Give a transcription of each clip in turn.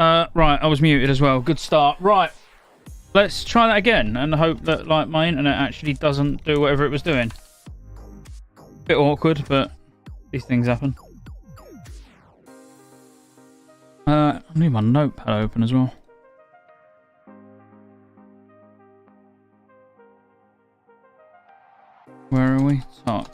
Right, I was muted as well. Good start. Right, let's try that again and hope that like my internet actually doesn't do whatever it was doing. Bit awkward, but these things happen. I need my notepad open as well. Where are we? Talk.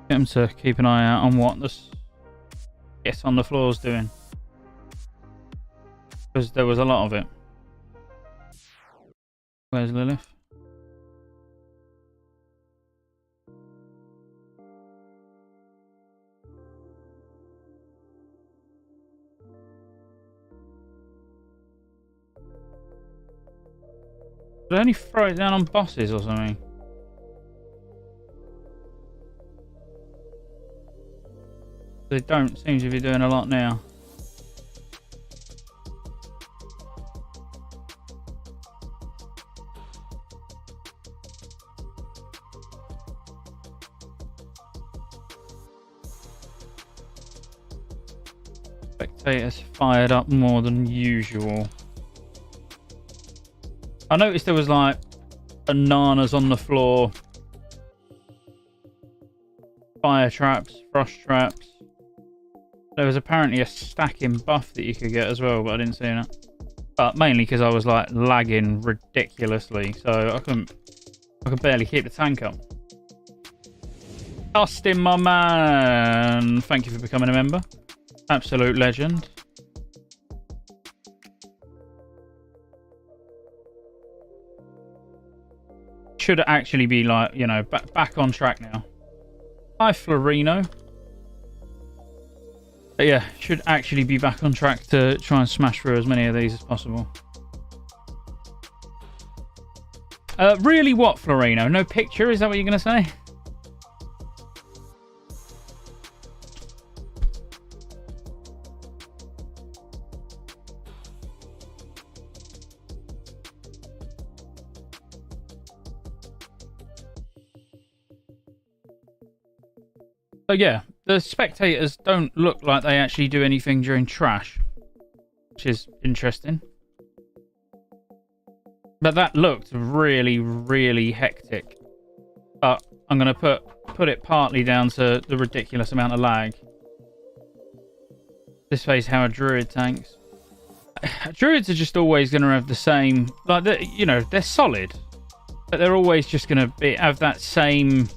Get him to keep an eye out on what this Get on the Floor's doing. Because there was a lot of it. Where's Lilith? Did I only throw it down on bosses or something? They don't seem to be doing a lot now. Spectators fired up more than usual. I noticed there was like bananas on the floor, fire traps, frost traps. There was apparently a stacking buff that you could get as well, but I didn't see that. But mainly because I was like lagging ridiculously, so I could barely keep the tank up. Dustin, my man, thank you for becoming a member. Absolute legend. Should actually be like, you know, back on track now. Hi, Florino. But yeah, should actually be back on track to try and smash through as many of these as possible. Really what, Florino? No picture? Is that what you're going to say? So yeah, the spectators don't look like they actually do anything during trash, which is interesting. But that looked really, really hectic. But I'm going to put it partly down to the ridiculous amount of lag. This phase how a druid tanks. Druids are just always going to have the same, like, you know, they're solid, but they're always just going to have that same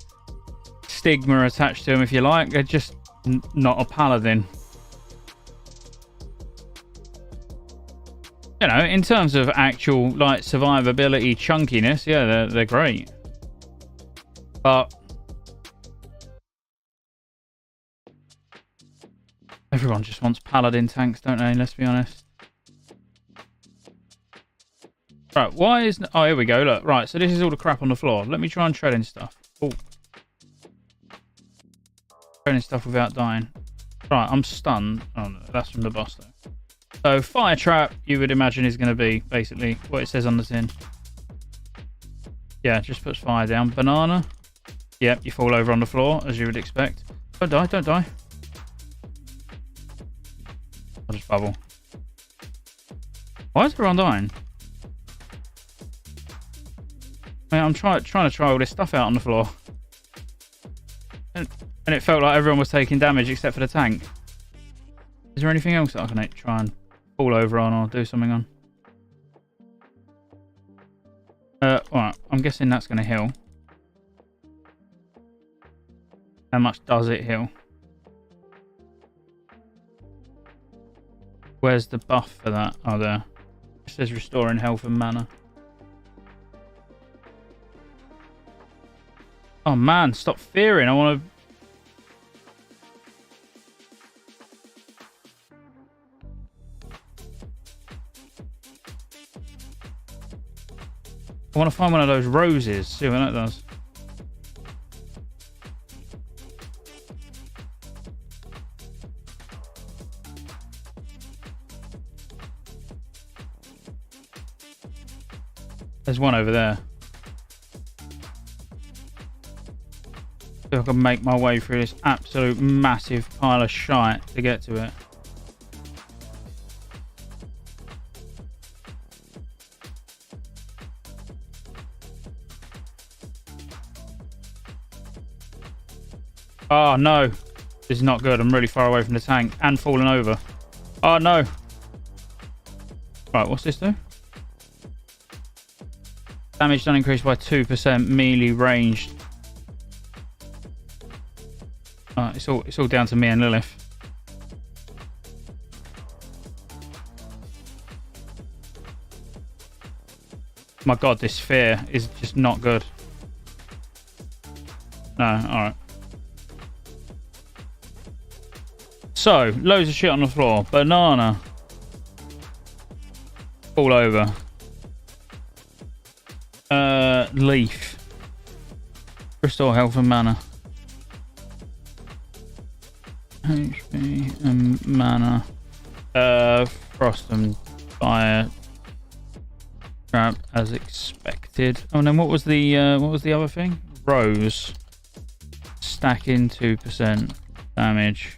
stigma attached to them, if you like. They're just not a paladin. You know, in terms of actual like survivability, chunkiness, yeah, they're great. But everyone just wants paladin tanks, don't they? Let's be honest. Right, why is... Oh, here we go, look. Right, so this is all the crap on the floor. Let me try and tread in stuff. Oh. Treading stuff without dying. Right, I'm stunned. Oh, no, that's from the boss, though. So, fire trap, you would imagine, is going to be basically what it says on the tin. Yeah, just puts fire down. Banana. Yep, you fall over on the floor, as you would expect. Don't die, don't die. I'll just bubble. Why is everyone dying? I mean, I'm trying to try all this stuff out on the floor. And it felt like everyone was taking damage except for the tank. Is there anything else that I can try and fall over on or do something on? Alright, I'm guessing that's going to heal. How much does it heal? Where's the buff for that? Oh, there. It says restoring health and mana. Oh man, stop fearing. I want to... find one of those roses. See what that does. There's one over there. See if I can make my way through this absolute massive pile of shite to get to it. Oh no, this is not good. I'm really far away from the tank and falling over. Oh no. Right, what's this do? Damage done increased by 2%, melee ranged. It's all down to me and Lilith. My god, this sphere is just not good. No, alright. So, loads of shit on the floor. Banana. All over. Leaf. Restore health and mana. HP and mana. Frost and fire. Trap as expected. Oh, and then what was the other thing? Rose. Stacking 2% damage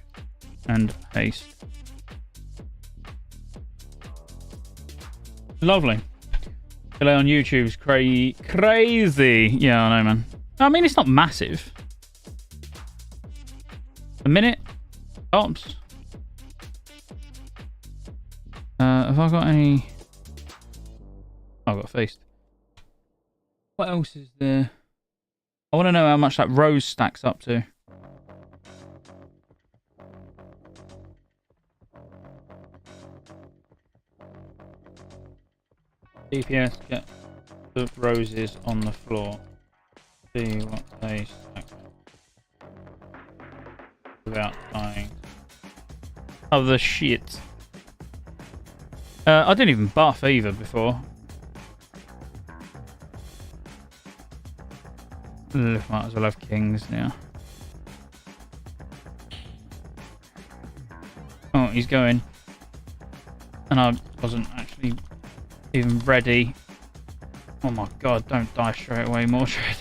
and haste. Lovely. Delay on YouTube's crazy. Yeah, I know, man. I mean, it's not massive. A minute tops. Have I got any? Oh, I've got a feast. What else is there? I want to know how much that rose stacks up to. DPS, get the roses on the floor. See what they stack without dying. Other shit. I didn't even buff either before. Might as well have kings now. Oh, he's going. And I wasn't actually even ready. Oh my god, don't die straight away, Mordred.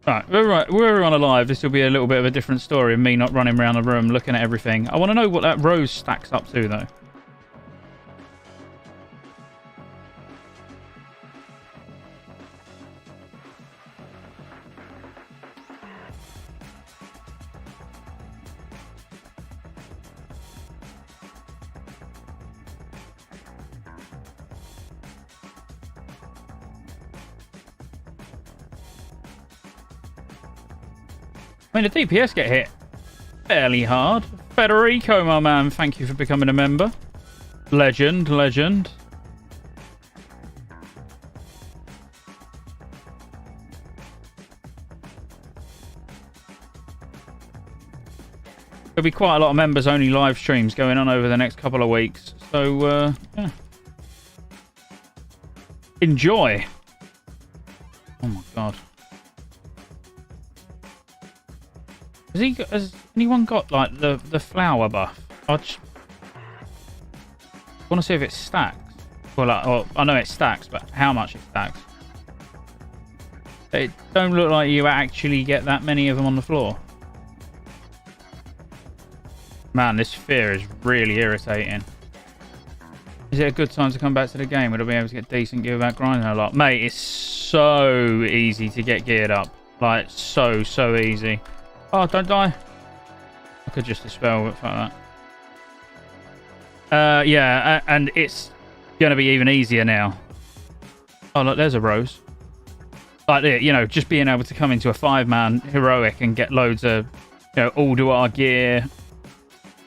Right, we're on a live. This will be a little bit of a different story of me not running around the room looking at everything. I want to know what that rose stacks up to, though. I mean, the DPS get hit fairly hard. Federico, my man, thank you for becoming a member. Legend. There'll be quite a lot of members-only live streams going on over the next couple of weeks. So, yeah. Enjoy. Oh, my God. Has anyone got like the flower buff? I want to see if it stacks. Well, I know it stacks, but how much it stacks? It don't look like you actually get that many of them on the floor. Man, this fear is really irritating. Is it a good time to come back to the game? Would I be able to get decent gear without grinding a lot? Mate, it's so easy to get geared up. Like, so easy. Oh, don't die. I could just dispel it like that. Yeah, and it's going to be even easier now. Oh, look, there's a rose. Like, you know, just being able to come into a 5-man heroic and get loads of, you know, Ulduar gear.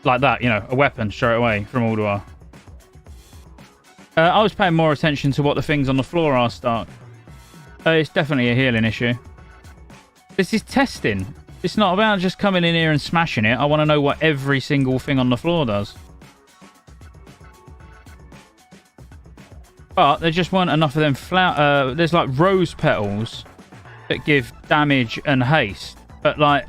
Like that, you know, a weapon straight away from Ulduar. I was paying more attention to what the things on the floor are, Stark. It's definitely a healing issue. This is testing. It's not about just coming in here and smashing it. I want to know what every single thing on the floor does. But there just weren't enough of them there's like rose petals that give damage and haste. But like,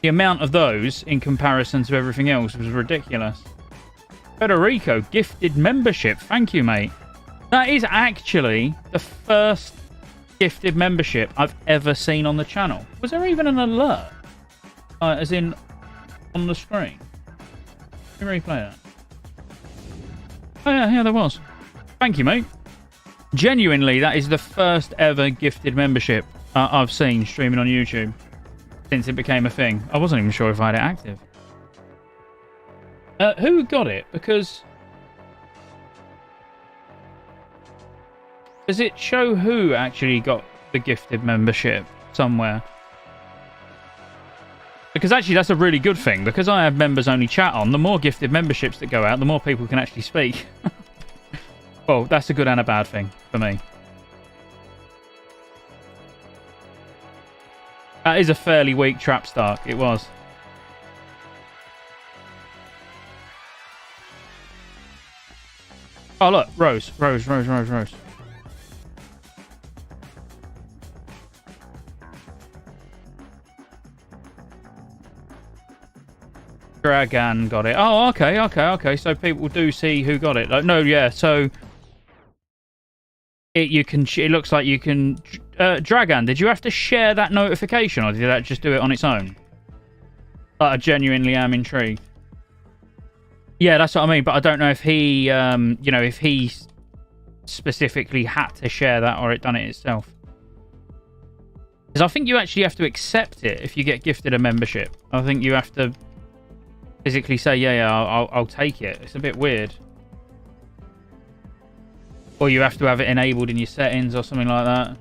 The amount of those in comparison to everything else was ridiculous. Federico, gifted membership. Thank you, mate. That is actually the first gifted membership I've ever seen on the channel. Was there even an alert? As in, on the screen? Let me replay that. Oh, yeah, there was. Thank you, mate. Genuinely, that is the first ever gifted membership I've seen streaming on YouTube since it became a thing. I wasn't even sure if I had it active. Who got it? Because... does it show who actually got the gifted membership somewhere? Because actually that's a really good thing. Because I have members-only chat on, the more gifted memberships that go out, the more people can actually speak. Well, that's a good and a bad thing for me. That is a fairly weak trap start. It was. Oh, look. Rose. Rose. Dragan got it. Oh, okay. So people do see who got it. Like, no, yeah. So it looks like you can. Dragan, did you have to share that notification, or did that just do it on its own? I genuinely am intrigued. Yeah, that's what I mean. But I don't know if he, if he specifically had to share that or it done it itself. Because I think you actually have to accept it if you get gifted a membership. I think you have to physically say, yeah, I'll take it. It's a bit weird. Or you have to have it enabled in your settings or something like that.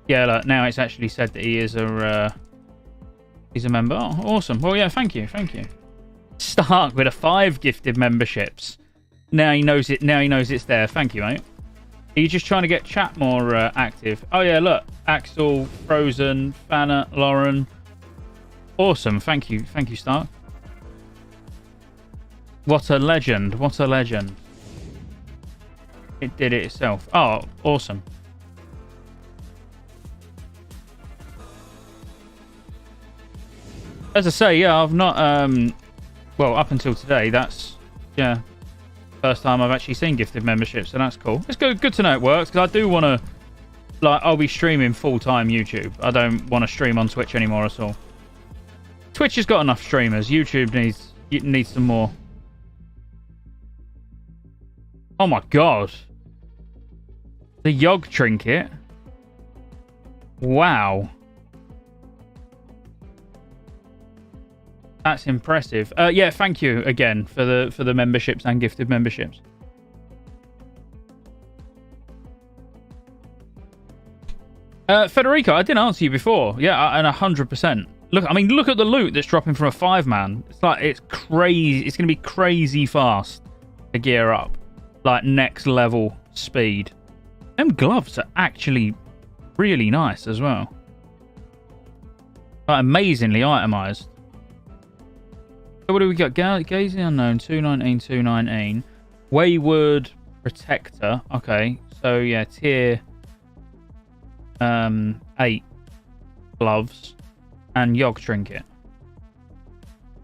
Yeah, look, now it's actually said that he is he's a member. Oh, awesome. Well, yeah, thank you. Stark with 5 gifted memberships. Now he knows it. Now he knows it's there. Thank you, mate. Are you just trying to get chat more active? Oh yeah, look, Axel, Frozen, Fanna, Lauren. Awesome. Thank you, Stark. What a legend. What a legend. It did it itself. Oh, awesome. As I say, yeah, I've not, well, up until today, that's, yeah, first time I've actually seen gifted memberships, so that's cool. It's good to know it works, because I do want to, like, I'll be streaming full-time YouTube. I don't want to stream on Twitch anymore at all. Twitch has got enough streamers. YouTube needs some more. Oh my god. The Yogg trinket. Wow. That's impressive. Yeah, thank you again for the memberships and gifted memberships. Federico, I didn't answer you before. Yeah, and 100%. Look, I mean, look at the loot that's dropping from a 5-man. It's like, it's crazy. It's going to be crazy fast to gear up. Like, next level speed. Them gloves are actually really nice as well. Like, amazingly itemized. So what do we got? Gazing Unknown, 219, 219. Wayward Protector. Okay, so yeah, tier 8 gloves and Yogg trinket.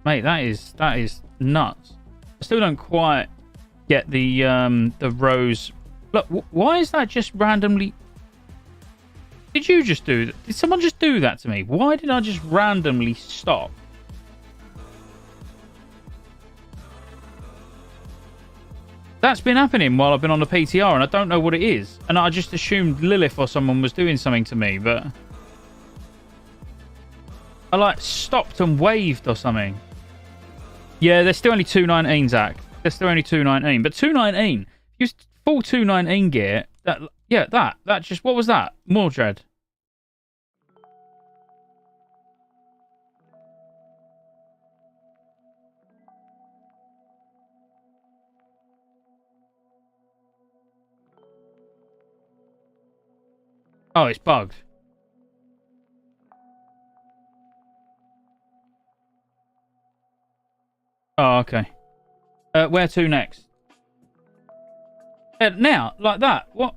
Mate, that is nuts. I still don't quite get the rose. Look, why is that just randomly? Did you just do that? Did someone just do that to me? Why did I just randomly stop? That's been happening while I've been on the PTR, and I don't know what it is. And I just assumed Lilith or someone was doing something to me, but I like stopped and waved or something. Yeah, they're still only 219, Zach. They're still only 219, but 219. Use full 219 gear. That just, what was that? Mordred. Oh, it's bugged. Oh, okay. Where to next? Now, like that. What?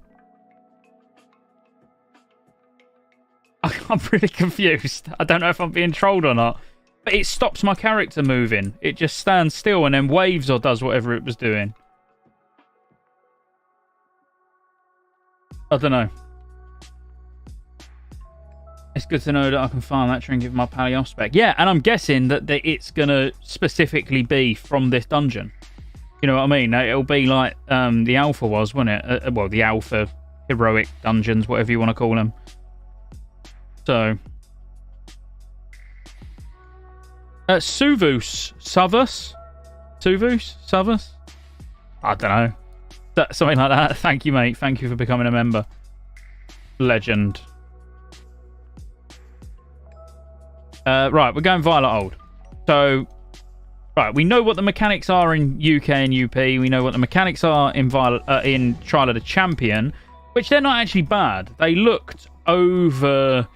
I'm really confused. I don't know if I'm being trolled or not. But it stops my character moving. It just stands still and then waves or does whatever it was doing. I don't know. It's good to know that I can farm that trinket with my pally off spec. Yeah, and I'm guessing that it's going to specifically be from this dungeon. You know what I mean? It'll be like the alpha was, won't it? Well, the alpha heroic dungeons, whatever you want to call them. So... Suvus? I don't know. Something like that. Thank you, mate. Thank you for becoming a member. Legend. Right, we're going Violet Old. So, right, we know what the mechanics are in UK and UP. We know what the mechanics are in in Trial of the Champion, which they're not actually bad. They looked over...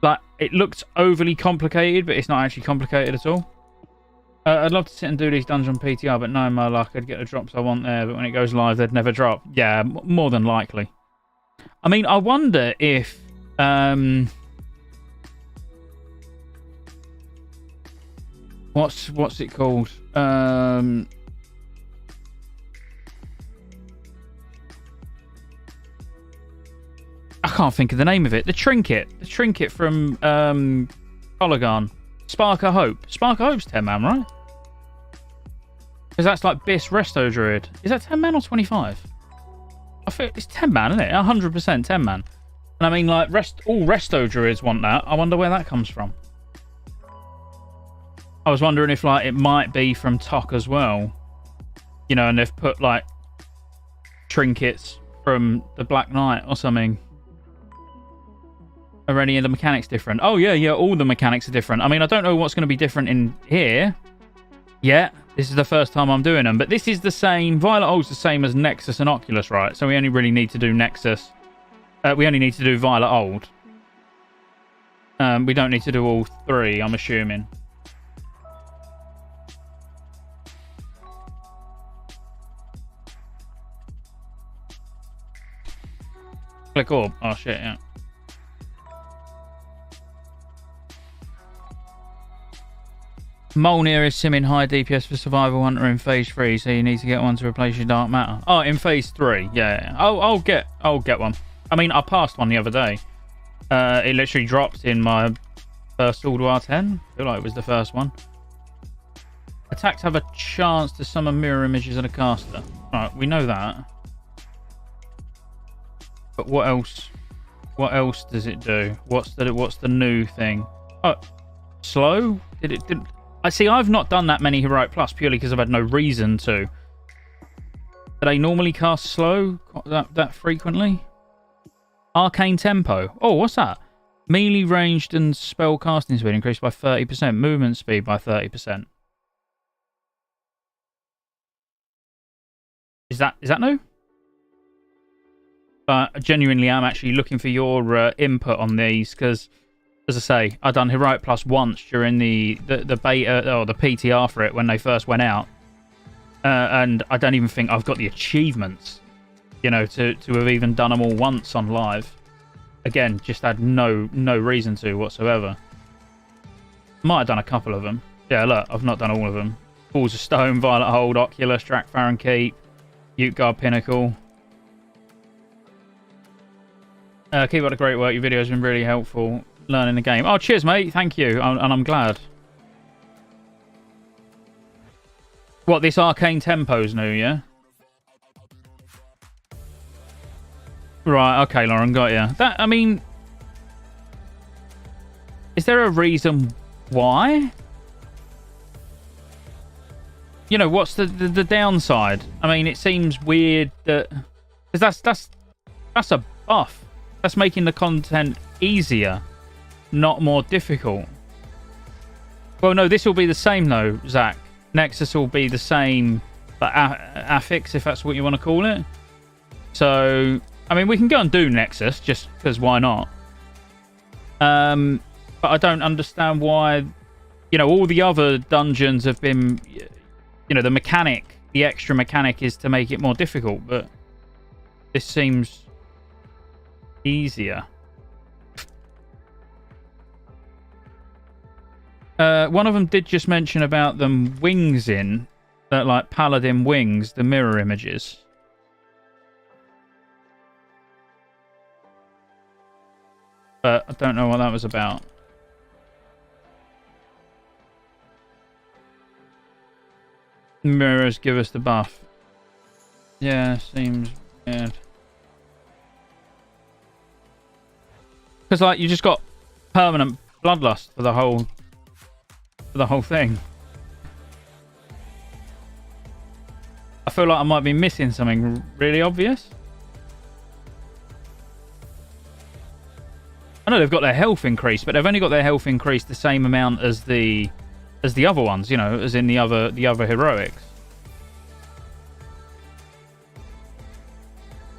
Like, it looked overly complicated, but it's not actually complicated at all. I'd love to sit and do these dungeon PTR, but knowing my luck, I'd get the drops I want there, but when it goes live, they'd never drop. Yeah, more than likely. I mean, I wonder if... What's it called? I can't think of the name of it. The trinket from Polygon. Spark of Hope. Spark of Hope's 10 man, right? Because that's like Biss Resto Druid. Is that 10 man or 25? I feel it's 10 man, isn't it? 100% 10 man. And I mean, like, all Resto Druids want that. I wonder where that comes from. I was wondering if, like, it might be from Tok as well. You know, and they've put, like, trinkets from the Black Knight or something. Are any of the mechanics different? Oh, yeah, all the mechanics are different. I mean, I don't know what's going to be different in here. Yeah, this is the first time I'm doing them. But this is the same. Violet Old's the same as Nexus and Oculus, right? So we only really need to do Nexus. We only need to do Violet Old. We don't need to do all three, I'm assuming. Click orb. Oh, shit, yeah. Molnir is simming high DPS for Survival Hunter in Phase 3, so you need to get one to replace your Dark Matter. Oh, in Phase 3, yeah. I'll get one. I mean, I passed one the other day. It literally dropped in my first Ulduar 10. I feel like it was the first one. Attacks have a chance to summon mirror images of a caster. Alright, we know that. But what else? What else does it do? What's the new thing? Oh, slow? Didn't I see? I've not done that many Heroic Plus purely because I've had no reason to. Do they normally cast slow that frequently? Arcane Tempo. Oh, what's that? Melee ranged and spell casting speed increased by 30%. Movement speed by 30%. Is that new? Genuinely, I'm actually looking for your input on these because, as I say, I've done Heroic Plus once during the beta or the PTR for it when they first went out, and I don't even think I've got the achievements, you know, to have even done them all once on live. Again, just had no reason to whatsoever. Might have done a couple of them. Yeah, look, I've not done all of them. Balls of Stone, Violet Hold, Oculus, Drakfaron Keep, Utgard Pinnacle. Keep up the great work. Your video has been really helpful learning the game. Oh, cheers, mate. Thank you. And I'm glad. What, this Arcane Tempo's new, yeah? Right, okay, Lauren, got you. That, I mean... Is there a reason why? You know, what's the downside? I mean, it seems weird that... Because that's a buff. That's making the content easier, not more difficult. Well, no, this will be the same, though, Zach. Nexus will be the same, but affix, if that's what you want to call it. So, I mean, we can go and do Nexus, just because why not? But I don't understand why, you know, all the other dungeons have been, you know, the extra mechanic is to make it more difficult, but this seems... easier. One of them did just mention about them wings in, that like paladin wings, the mirror images. But I don't know what that was about. Mirrors give us the buff. Yeah, seems weird. Because like you just got permanent bloodlust for the whole thing. I feel like I might be missing something really obvious. I know they've got their health increased, but they've only got their health increased the same amount as the other ones, you know, as in the other heroics.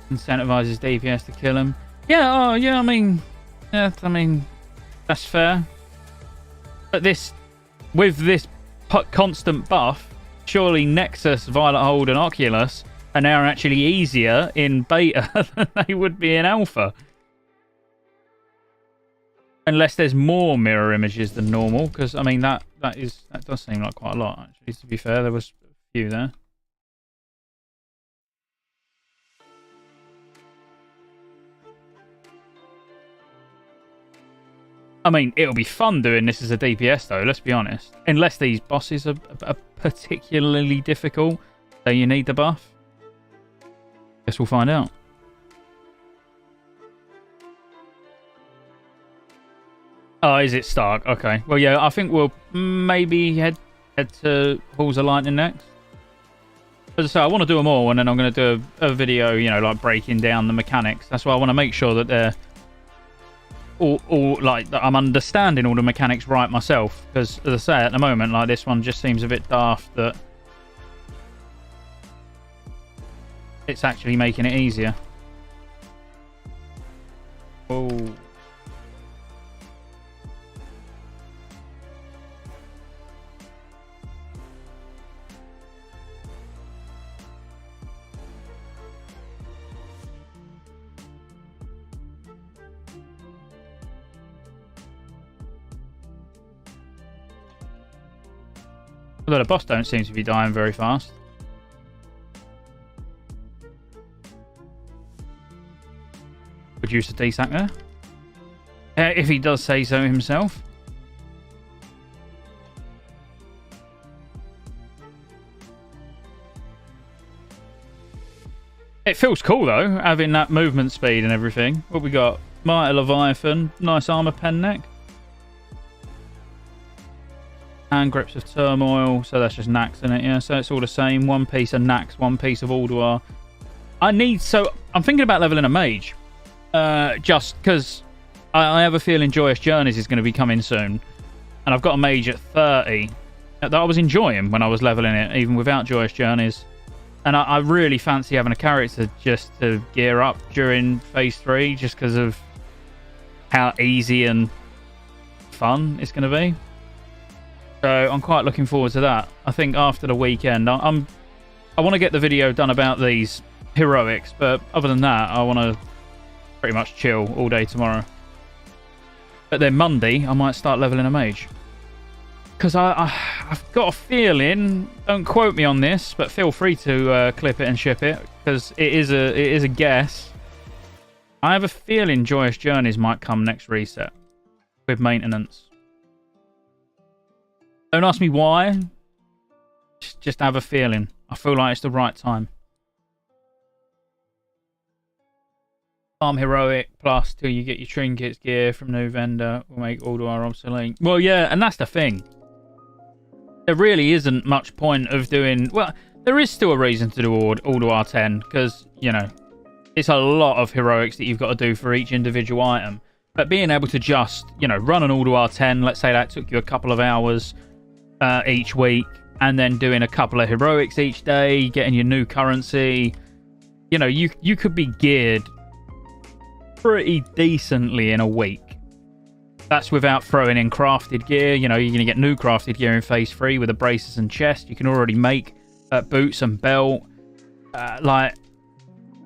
Incentivizes DPS to kill him. Yeah, oh yeah, I mean, that's fair. But with this constant buff, surely Nexus, Violet Hold, and Oculus are now actually easier in beta than they would be in alpha. Unless there's more mirror images than normal, because I mean that does seem like quite a lot actually. To be fair, there was a few there. I mean, it'll be fun doing this as a DPS though. Let's be honest. Unless these bosses are particularly difficult, so you need the buff. Guess we'll find out. Oh, is it Stark? Okay. Well, yeah, I think we'll maybe head to Halls of Lightning next. As I say, I want to do them all, and then I'm going to do a video, you know, like breaking down the mechanics. That's why I want to make sure that they're all like that I'm understanding all the mechanics right myself. Because, as I say, at the moment, like this one just seems a bit daft that it's actually making it easier. Oh. Although the boss don't seem to be dying very fast. Produce a D-sack there. If he does say so himself. It feels cool though, having that movement speed and everything. What we got? Mighty Leviathan, nice armor pen neck. Hand grips of turmoil, so that's just Nax in it, yeah. So it's all the same. One piece of Nax, one piece of Ulduar. I'm thinking about leveling a mage. Just because I have a feeling Joyous Journeys is going to be coming soon. And I've got a mage at 30 that I was enjoying when I was leveling it, even without Joyous Journeys. And I really fancy having a character just to gear up during Phase 3, just because of how easy and fun it's going to be. So I'm quite looking forward to that. I think after the weekend, I want to get the video done about these heroics, but other than that, I want to pretty much chill all day tomorrow. But then Monday, I might start leveling a mage. Because I've got a feeling, don't quote me on this, but feel free to clip it and ship it, because it is a guess. I have a feeling Joyous Journeys might come next reset with maintenance. Don't ask me why. Just have a feeling. I feel like it's the right time. Farm Heroic plus till you get your trinkets gear from new vendor will make Ulduar obsolete. Well, yeah, and that's the thing. There really isn't much point of doing... Well, there is still a reason to do Ulduar 10, because, you know, it's a lot of heroics that you've got to do for each individual item. But being able to just, you know, run an Ulduar 10, let's say that took you a couple of hours each week, and then doing a couple of heroics each day, getting your new currency, you know, you could be geared pretty decently in a week. That's without throwing in crafted gear. You know, you're going to get new crafted gear in Phase 3 with the braces and chest. You can already make boots and belt. Like,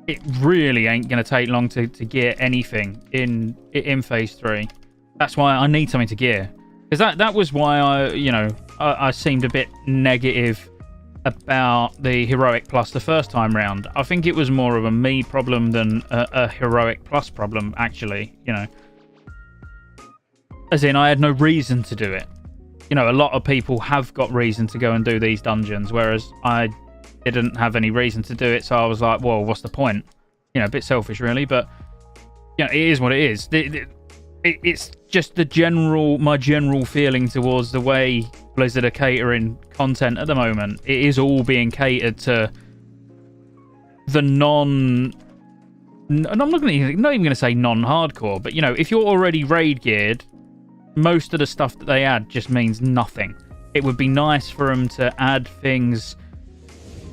it really ain't going to take long to gear anything in Phase 3. That's why I need something to gear. Because that was why I seemed a bit negative about the Heroic Plus the first time round. I think it was more of a me problem than a Heroic Plus problem, actually, As in, I had no reason to do it. A lot of people have got reason to go and do these dungeons, whereas I didn't have any reason to do it, so I was like, well, what's the point? A bit selfish, really, but it is what it is. It's just my general feeling towards the way Blizzard are catering content at the moment. It is all being catered to the and I'm not even going to say non-hardcore, but if you're already raid geared, most of the stuff that they add just means nothing. It would be nice for them to add things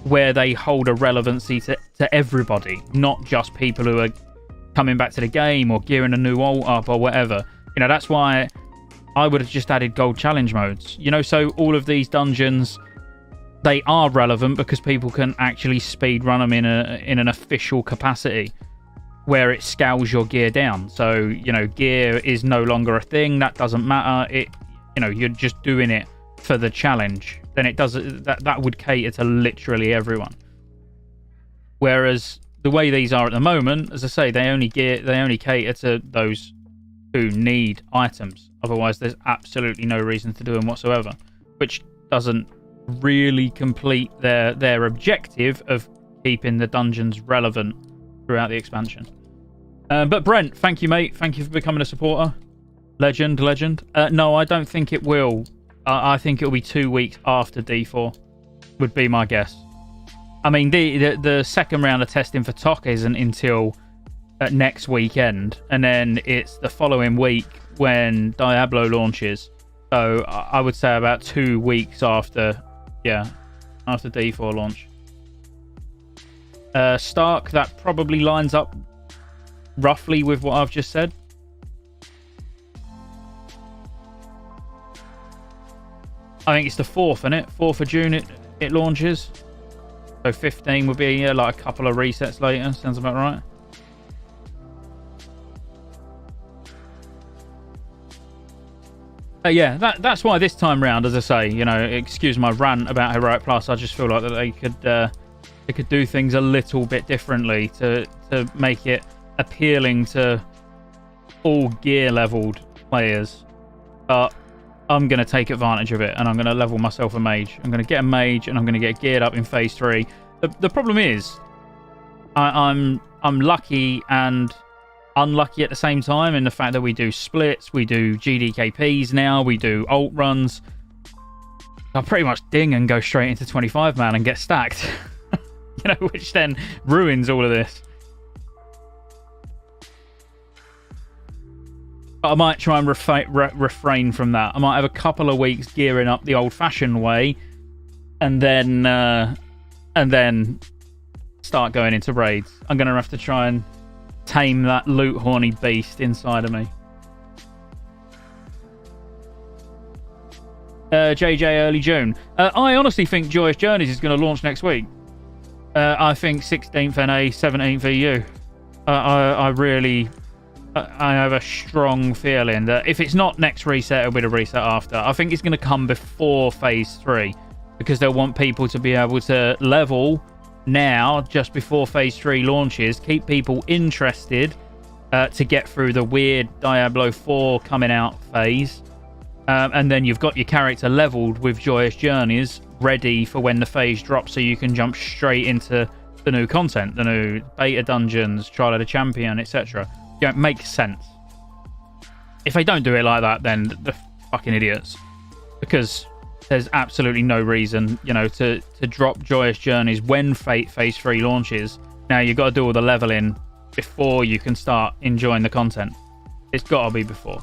where they hold a relevancy to everybody, not just people who are coming back to the game or gearing a new ult up or whatever. That's why I would have just added gold challenge modes. So all of these dungeons, they are relevant because people can actually speed run them in an official capacity where it scales your gear down. So, gear is no longer a thing. That doesn't matter. You're just doing it for the challenge. Then it does that would cater to literally everyone. Whereas the way these are at the moment, as I say, they only cater to those who need items. Otherwise, there's absolutely no reason to do them whatsoever, which doesn't really complete their objective of keeping the dungeons relevant throughout the expansion. But Brent, thank you, mate. Thank you for becoming a supporter. Legend. No, I don't think it will. I think it'll be 2 weeks after D4, would be my guess. I mean, the second round of testing for TOC isn't until next weekend, and then it's the following week when Diablo launches. So I would say about 2 weeks after D4 launch. Stark, that probably lines up roughly with what I've just said. I think it's the 4th, isn't it? 4th of June it launches. So 15 would be like a couple of resets later. Sounds about right. Yeah, that's why this time round, as I say, excuse my rant about Heroic Plus. I just feel like that they could do things a little bit differently to make it appealing to all gear leveled players. But I'm going to take advantage of it, and I'm going to level myself a mage. I'm going to get a mage, and I'm going to get geared up in Phase 3. The problem is, I'm lucky and unlucky at the same time in the fact that we do splits, we do GDKPs now, we do ult runs. I pretty much ding and go straight into 25-man and get stacked. Which then ruins all of this. But I might try and refrain from that. I might have a couple of weeks gearing up the old-fashioned way, and then start going into raids. I'm going to have to try and tame that loot-horny beast inside of me. JJ early June. I honestly think Joyous Journeys is going to launch next week. I think 16th NA, 17th EU. I have a strong feeling that if it's not next reset, it'll be the reset after. I think it's going to come before Phase 3 because they'll want people to be able to level now just before Phase 3 launches, keep people interested to get through the weird Diablo 4 coming out phase. And then you've got your character leveled with Joyous Journeys ready for when the phase drops, so you can jump straight into the new content, the new beta dungeons, Trial of the Champion, etc. It makes sense. If they don't do it like that, then they're fucking idiots. Because there's absolutely no reason, to drop Joyous Journeys when Phase 3 launches. Now, you've got to do all the leveling before you can start enjoying the content. It's got to be before.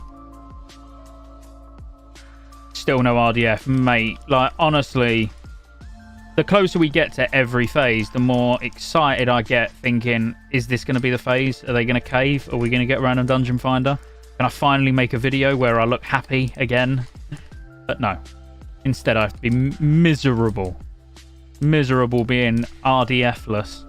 Still no RDF, mate. Like, honestly, the closer we get to every phase, the more excited I get thinking, is this going to be the phase? Are they going to cave? Are we going to get random dungeon finder? Can I finally make a video where I look happy again? But no. Instead, I have to be miserable. Miserable being RDF-less.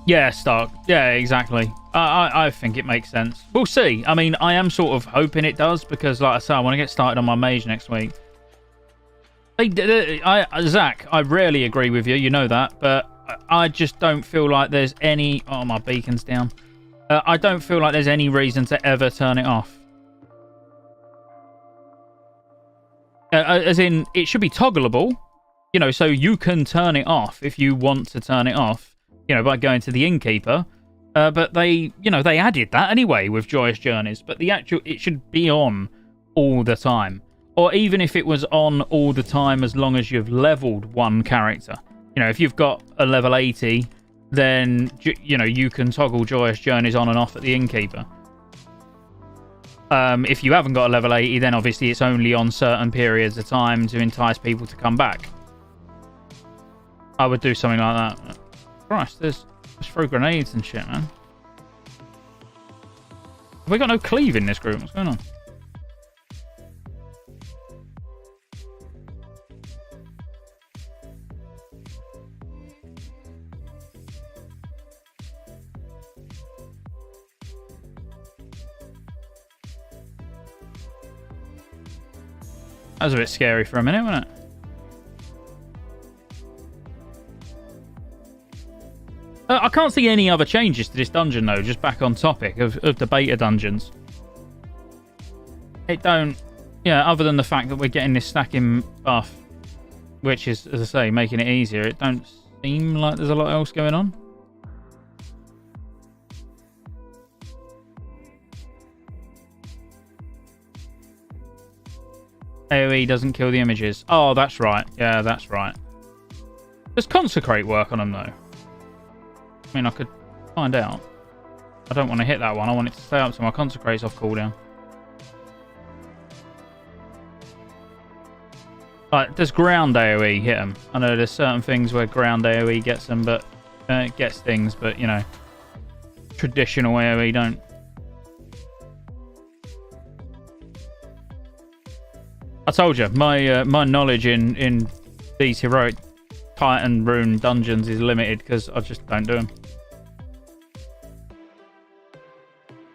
Yeah, Stark. Yeah, exactly. I think it makes sense. We'll see. I mean, I am sort of hoping it does because, like I say, I want to get started on my mage next week. Zach, I rarely agree with you. You know that. But I just don't feel like there's any... Oh, my beacon's down. I don't feel like there's any reason to ever turn it off. As in, it should be toggleable. You know, so you can turn it off if you want to turn it off. You know, by going to the innkeeper. But they, you know, they added that anyway with Joyous Journeys. But the actual, it should be on all the time. Or even if it was on all the time as long as you've leveled one character. You know, if you've got a level 80, then, you know, you can toggle Joyous Journeys on and off at the innkeeper. If you haven't got a level 80, then obviously it's only on certain periods of time to entice people to come back. I would do something like that. Christ, let's throw grenades and shit, man. Have we got no cleave in this group? What's going on? That was a bit scary for a minute, wasn't it? I can't see any other changes to this dungeon, though, just back on topic of the beta dungeons. It don't... Yeah, other than the fact that we're getting this stacking buff, which is, as I say, making it easier, it don't seem like there's a lot else going on. AoE doesn't kill the images. Oh, that's right. Yeah, that's right. Does Consecrate work on them, though? I mean, I could find out. I don't want to hit that one. I want it to stay up so my Consecrate's off cooldown. Right, does ground AoE hit them? I know there's certain things where ground AoE gets them, but it gets things, but, you know, traditional AoE don't. I told you, my knowledge in these heroic Titan rune dungeons is limited because I just don't do them.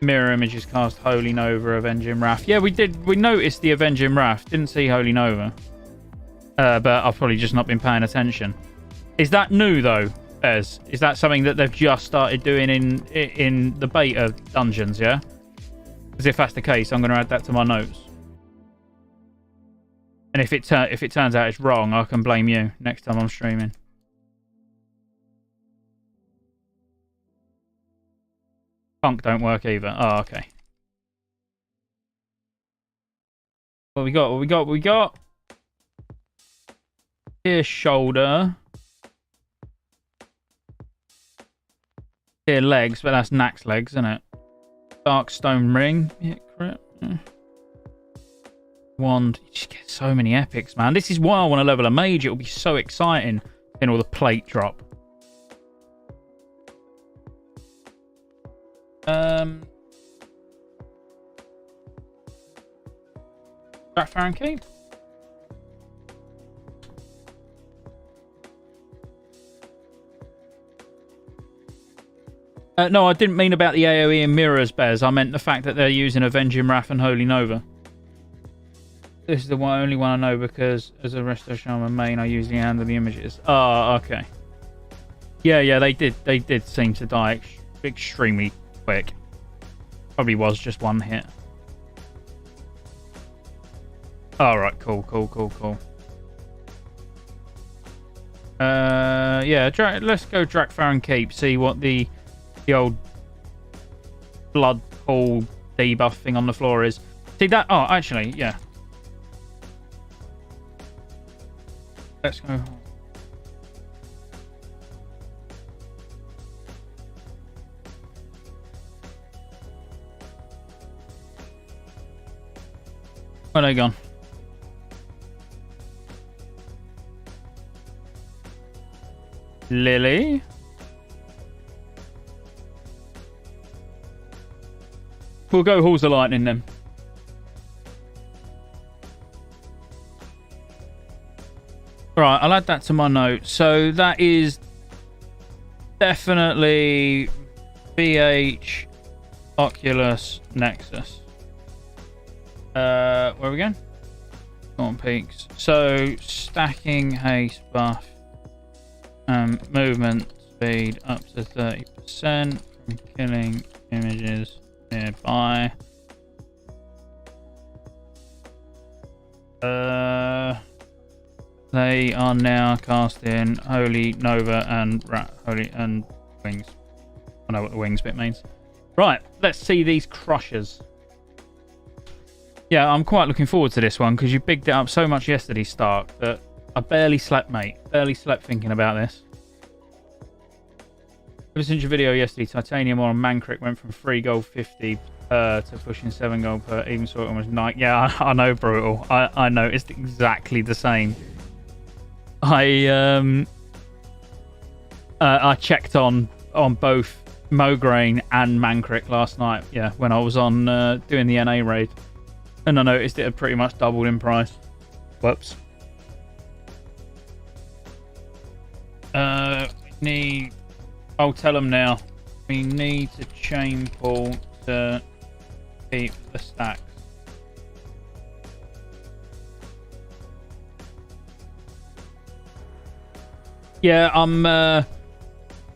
Mirror images cast Holy Nova, Avenging Wrath. Yeah, we did. We noticed the Avenging Wrath. Didn't see Holy Nova. But I've probably just not been paying attention. Is that new though, Bez? Is that something that they've just started doing in the beta dungeons? Yeah. Because if that's the case, I'm going to add that to my notes. And if it turns out it's wrong, I can blame you next time I'm streaming. Punk don't work either. Oh, okay. What we got? What we got? What we got? Here, shoulder. Here, legs, but that's Nax legs, isn't it? Dark stone ring. Yeah, correct. Yeah. Wand. You just get so many epics, man. This is why I want to level a mage. It'll be so exciting in all the plate drop. Stratholme Keep. No, I didn't mean about the AoE and mirrors, Bez. I meant the fact that they're using Avenging Wrath and Holy Nova. This is the only one I know because as a Resto Shaman main, I usually handle the images. Oh, okay. Yeah, they did seem to die extremely quick. Probably was just one hit. Alright, cool. Yeah, let's go Stratholme Keep, see what the old blood pool debuff thing on the floor is. See that? Oh, actually, yeah. Let's go. Where are they gone? Lily? We'll go Halls of Lightning then. Right, I'll add that to my notes. So that is Definitely VH, Oculus, Nexus. Where are we going? On peaks. So stacking haste buff, movement speed up to 30% from killing images nearby. They are now casting Holy Nova and Holy and Wings. I know what the wings bit means. Right, let's see these crushers. Yeah, I'm quite looking forward to this one because you bigged it up so much yesterday, Stark, that I barely slept, mate. Barely slept thinking about this. Ever since your video yesterday, Titanium or Mankrik went from 3 gold 50 to pushing 7 gold per, even so it almost 9. Yeah, I know, Brutal. I noticed exactly the same. I checked on both Mograine and Mankrik last night, yeah, when I was on doing the NA raid. And I noticed it had pretty much doubled in price. Whoops. I'll tell them now. We need to chain pull to keep the stacks. Yeah, I'm on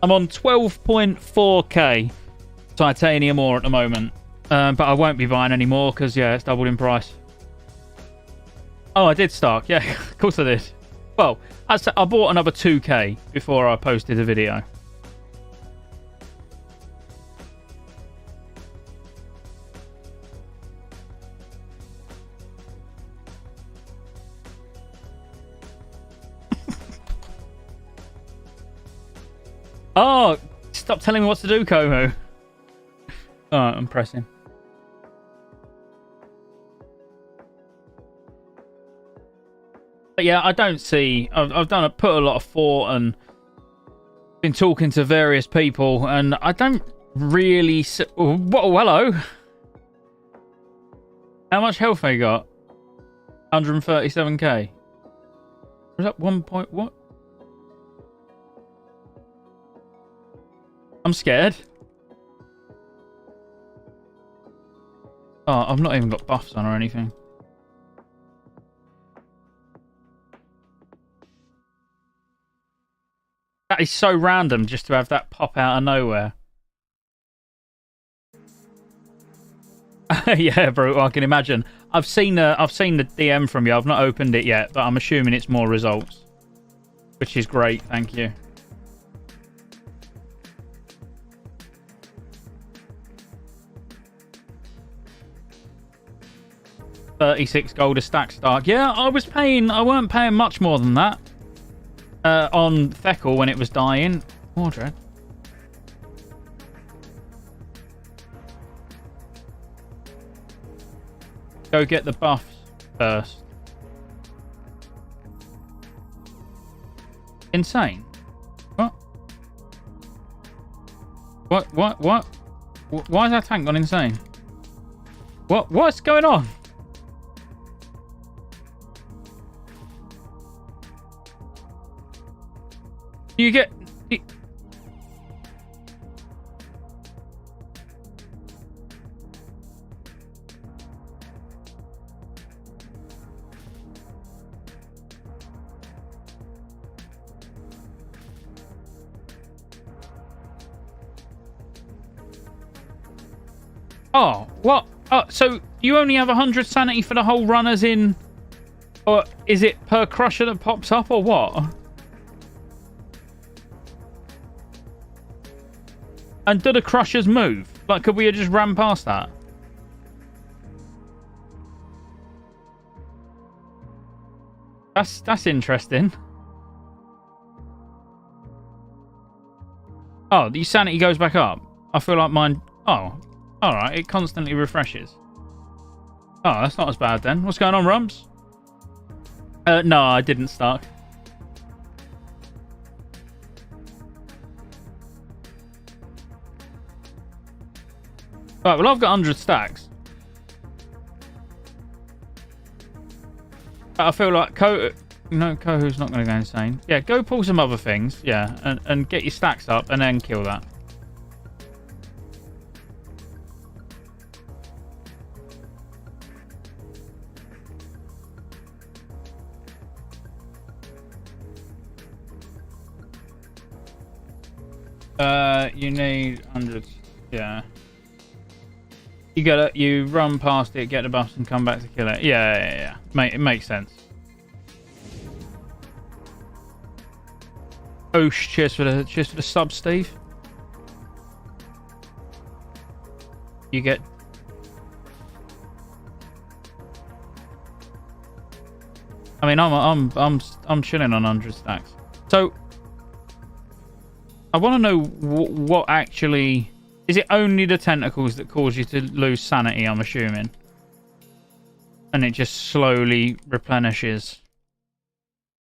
12.4k titanium ore at the moment. But I won't be buying any more because, yeah, it's doubled in price. Oh, I did, Stark. Yeah, of course I did. Well, I bought another 2k before I posted the video. Oh, stop telling me what to do, Como. Alright, I'm pressing. But yeah, I don't see. I've put a lot of thought and been talking to various people, and I don't really see. Oh, hello. How much health they got? 137k. Was that 1 point what? I'm scared. Oh, I've not even got buffs on or anything. That is so random just to have that pop out of nowhere. Yeah, bro, I can imagine. I've seen the DM from you. I've not opened it yet, but I'm assuming it's more results, which is great. Thank you. $36 gold a stack, Stark. Yeah, I weren't paying much more than that on Feckle when it was dying. Mordred. Go get the buffs first. Insane. What? What? Why is that tank gone insane? What's going on? You get... Oh, what? Oh, so you only have 100 sanity for the whole run as in... Or is it per crusher that pops up or what? And do the crushers move? Like, could we have just ran past that? That's interesting. Oh, the sanity goes back up. I feel like mine... Oh, alright. It constantly refreshes. Oh, that's not as bad then. What's going on, Rums? No, I didn't start. Right, well, I've got 100 stacks. I feel like No, Kohu's not going to go insane. Yeah, go pull some other things. Yeah, and get your stacks up and then kill that. You need hundreds. Yeah. You run past it, get the buffs, and come back to kill it. Yeah. It makes sense. Oh, cheers for the sub, Steve. You get. I mean, I'm chilling on 100 stacks. So, I want to know what actually. Is it only the tentacles that cause you to lose sanity, I'm assuming? And it just slowly replenishes.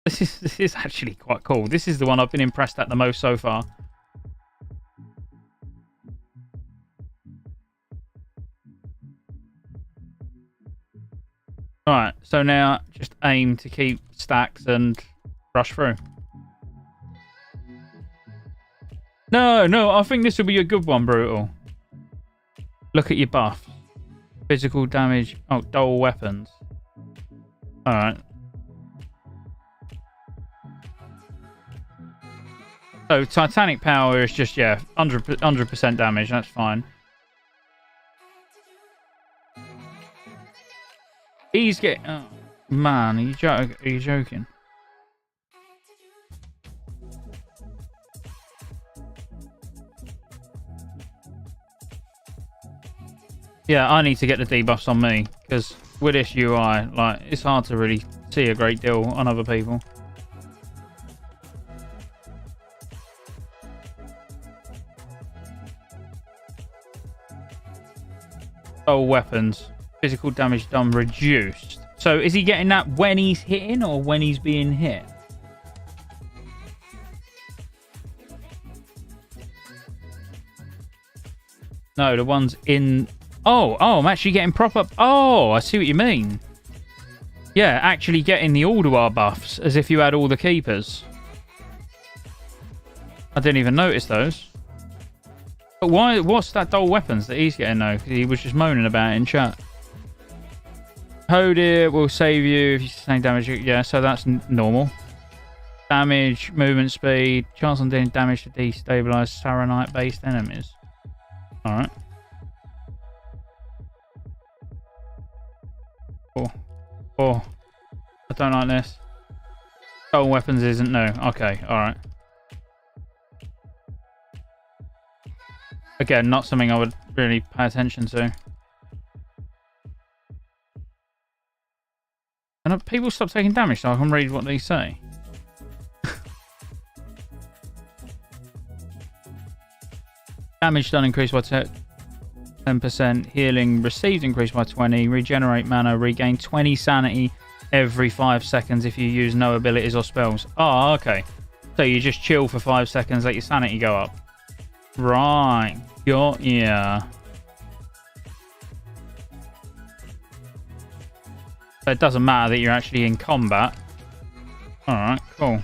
This is actually quite cool. This is the one I've been impressed at the most so far. Alright, so now just aim to keep stacks and rush through. No, I think this will be a good one, Brutal. Look at your buff. Physical damage. Oh, dull weapons. Alright. So, Titanic power is just, yeah, 100% damage. That's fine. He's getting... Oh, man, are you joking? Yeah, I need to get the debuffs on me, because with this UI, like, it's hard to really see a great deal on other people. Oh, weapons. Physical damage done reduced. So is he getting that when he's hitting or when he's being hit? No, the ones in... Oh, I'm actually getting proper... Oh, I see what you mean. Yeah, actually getting the Ulduar buffs as if you had all the keepers. I didn't even notice those. But why? What's that dull weapons that he's getting though? Because he was just moaning about it in chat. Hold it will save you if you sustain damage. Yeah, so that's normal. Damage, movement speed, chance on doing damage to destabilize Saronite-based enemies. Alright. Oh, I don't like this. Dull weapons isn't no. Okay, alright. Again, not something I would really pay attention to. And people stop taking damage so I can read what they say. Damage done increased by 10%. Healing received increased by 20. Regenerate mana. Regain 20 sanity every 5 seconds if you use no abilities or spells. Oh, okay. So you just chill for 5 seconds, let your sanity go up. Right. Got ya. So it doesn't matter that you're actually in combat. Alright, cool.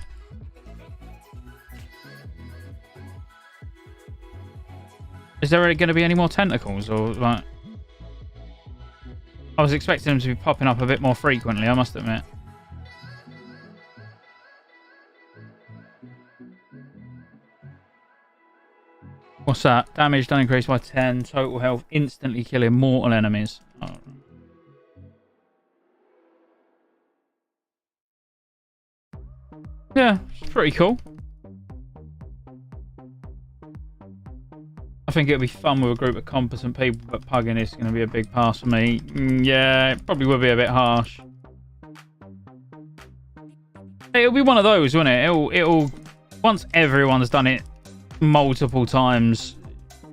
Is there going to be any more tentacles? Or like... I was expecting them to be popping up a bit more frequently, I must admit. What's that? Damage done increased by 10. Total health instantly killing mortal enemies. Oh. Yeah, it's pretty cool. I think it'll be fun with a group of competent people, but pugging is going to be a big pass for me. Yeah, it probably will be a bit harsh. It'll be one of those, won't it? It'll once everyone's done it multiple times,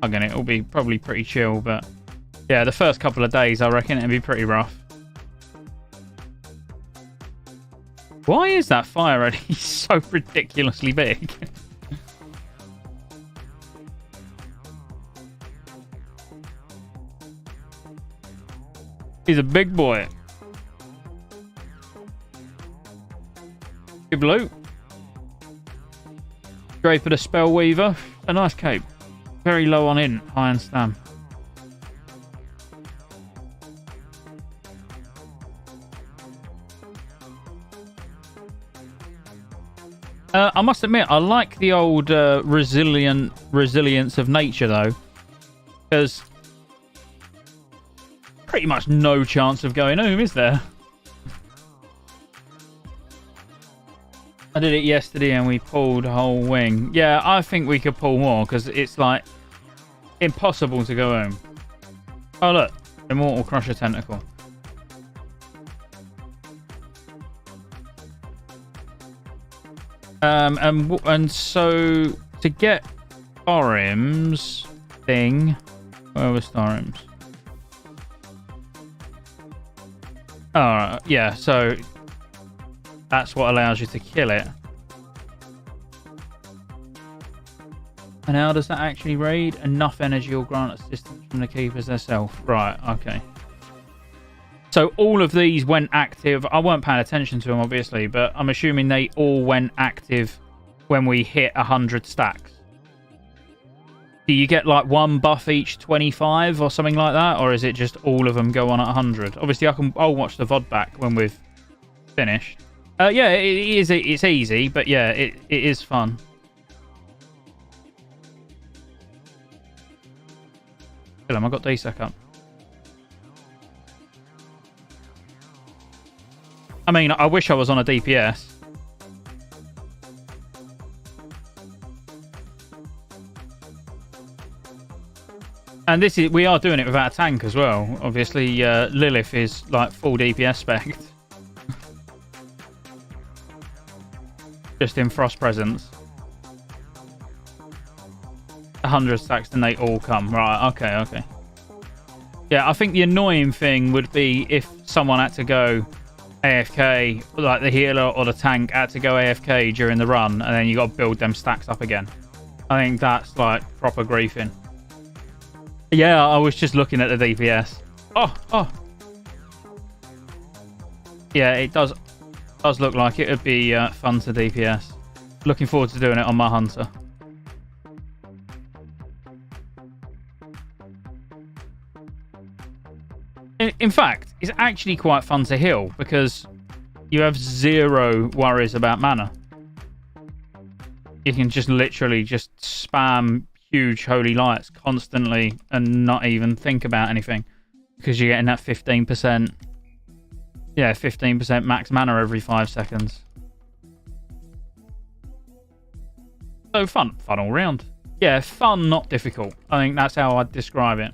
again, it'll be probably pretty chill, but yeah, the first couple of days I reckon it'll be pretty rough. Why is that fire already so ridiculously big? He's a big boy. Good loot. Draper the Spellweaver. A nice cape. Very low on int, high on stam. I must admit, I like the old resilience of nature, though. Because pretty much no chance of going home, is there? I did it yesterday and we pulled a whole wing. Yeah, I think we could pull more because it's like impossible to go home. Oh, look. Immortal Crusher Tentacle. And so to get Thorim's thing, where was Thorim's? Oh, yeah, so that's what allows you to kill it. And how does that actually raid? Enough energy will grant assistance from the keepers themselves. Right, okay. So all of these went active. I weren't paying attention to them, obviously, but I'm assuming they all went active when we hit 100 stacks. Do you get like one buff each 25 or something like that? Or is it just all of them go on at 100? Obviously, I'll watch the VOD back when we've finished. Yeah, it's easy, but yeah, it is fun. Kill him, I got DSEC up. I mean, I wish I was on a DPS. And we are doing it without a tank as well. Obviously, Lilith is like full DPS spec. Just in Frost Presence. 100 stacks and they all come. Right, okay. Yeah, I think the annoying thing would be if someone had to go AFK, like the healer or the tank had to go AFK during the run, and then you got to build them stacks up again. I think that's like proper griefing. Yeah, I was just looking at the DPS. Oh. Yeah, it does look like it would be fun to DPS. Looking forward to doing it on my Hunter. In fact, it's actually quite fun to heal because you have zero worries about mana. You can just literally just spam huge holy lights constantly and not even think about anything because you're getting that 15%. Yeah, 15% max mana every 5 seconds. So fun all round. Yeah, fun, not difficult. I think that's how I'd describe it.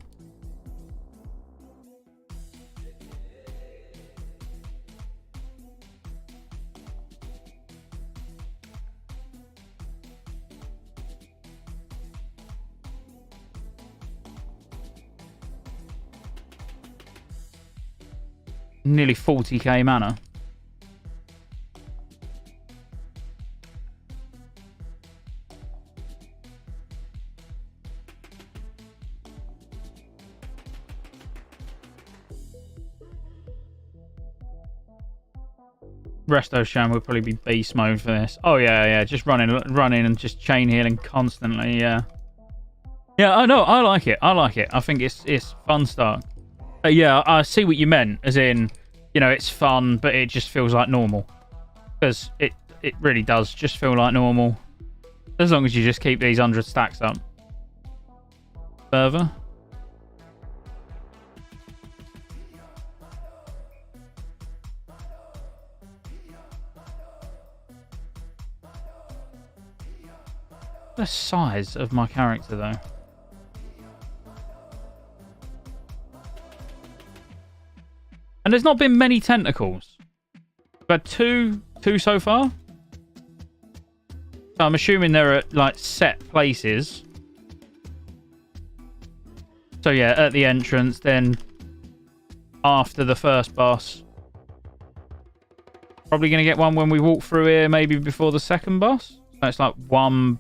Nearly 40k mana. Resto Sham would probably be beast mode for this. Oh yeah, just running and just chain healing constantly. Yeah, I know. I like it. I think it's fun stuff. Yeah, I see what you meant, as in, you know, it's fun, but it just feels like normal. Because it really does just feel like normal. As long as you just keep these 100 stacks up. Further. The size of my character, though. And there's not been many tentacles. We've had two so far. So I'm assuming they're at like set places. So yeah, at the entrance, then after the first boss. Probably going to get one when we walk through here, maybe before the second boss. So it's like one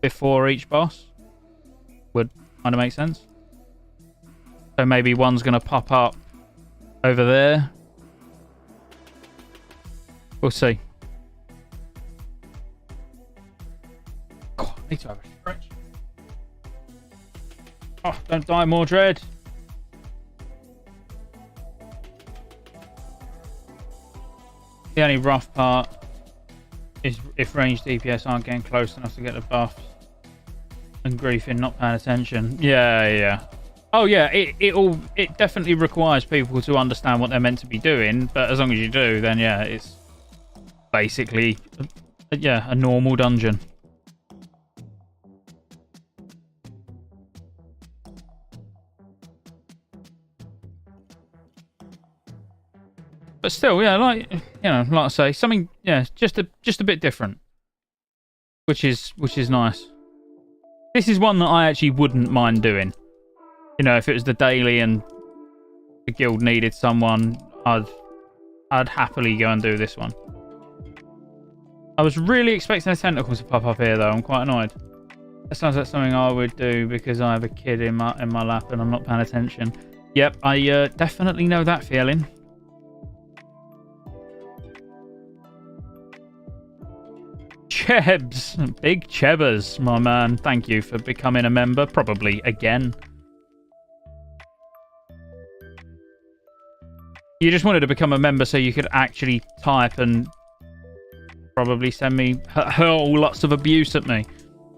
before each boss. Would kind of make sense. So maybe one's going to pop up over there. We'll see. Need to have a stretch. Oh, don't die, Mordred. The only rough part is if ranged DPS aren't getting close enough to get the buffs. And griefing, not paying attention. Yeah. Oh yeah, it definitely requires people to understand what they're meant to be doing, but as long as you do, then yeah, it's basically a normal dungeon. But still, yeah, like like I say, something just a bit different. Which is nice. This is one that I actually wouldn't mind doing. If it was the daily and the guild needed someone, I'd happily go and do this one. I was really expecting a tentacle to pop up here, though. I'm quite annoyed. That sounds like something I would do because I have a kid in my lap and I'm not paying attention. Yep, I definitely know that feeling. Chebs, big Chebbers, my man. Thank you for becoming a member, probably again. You just wanted to become a member so you could actually type and probably send me hurl lots of abuse at me.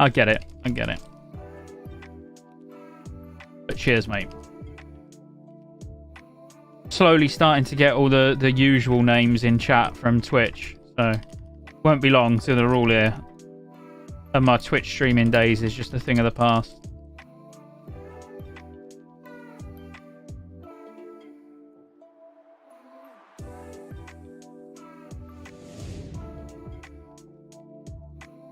I get it. But cheers, mate. Slowly starting to get all the usual names in chat from Twitch, so won't be long till they're all here. And my Twitch streaming days is just a thing of the past.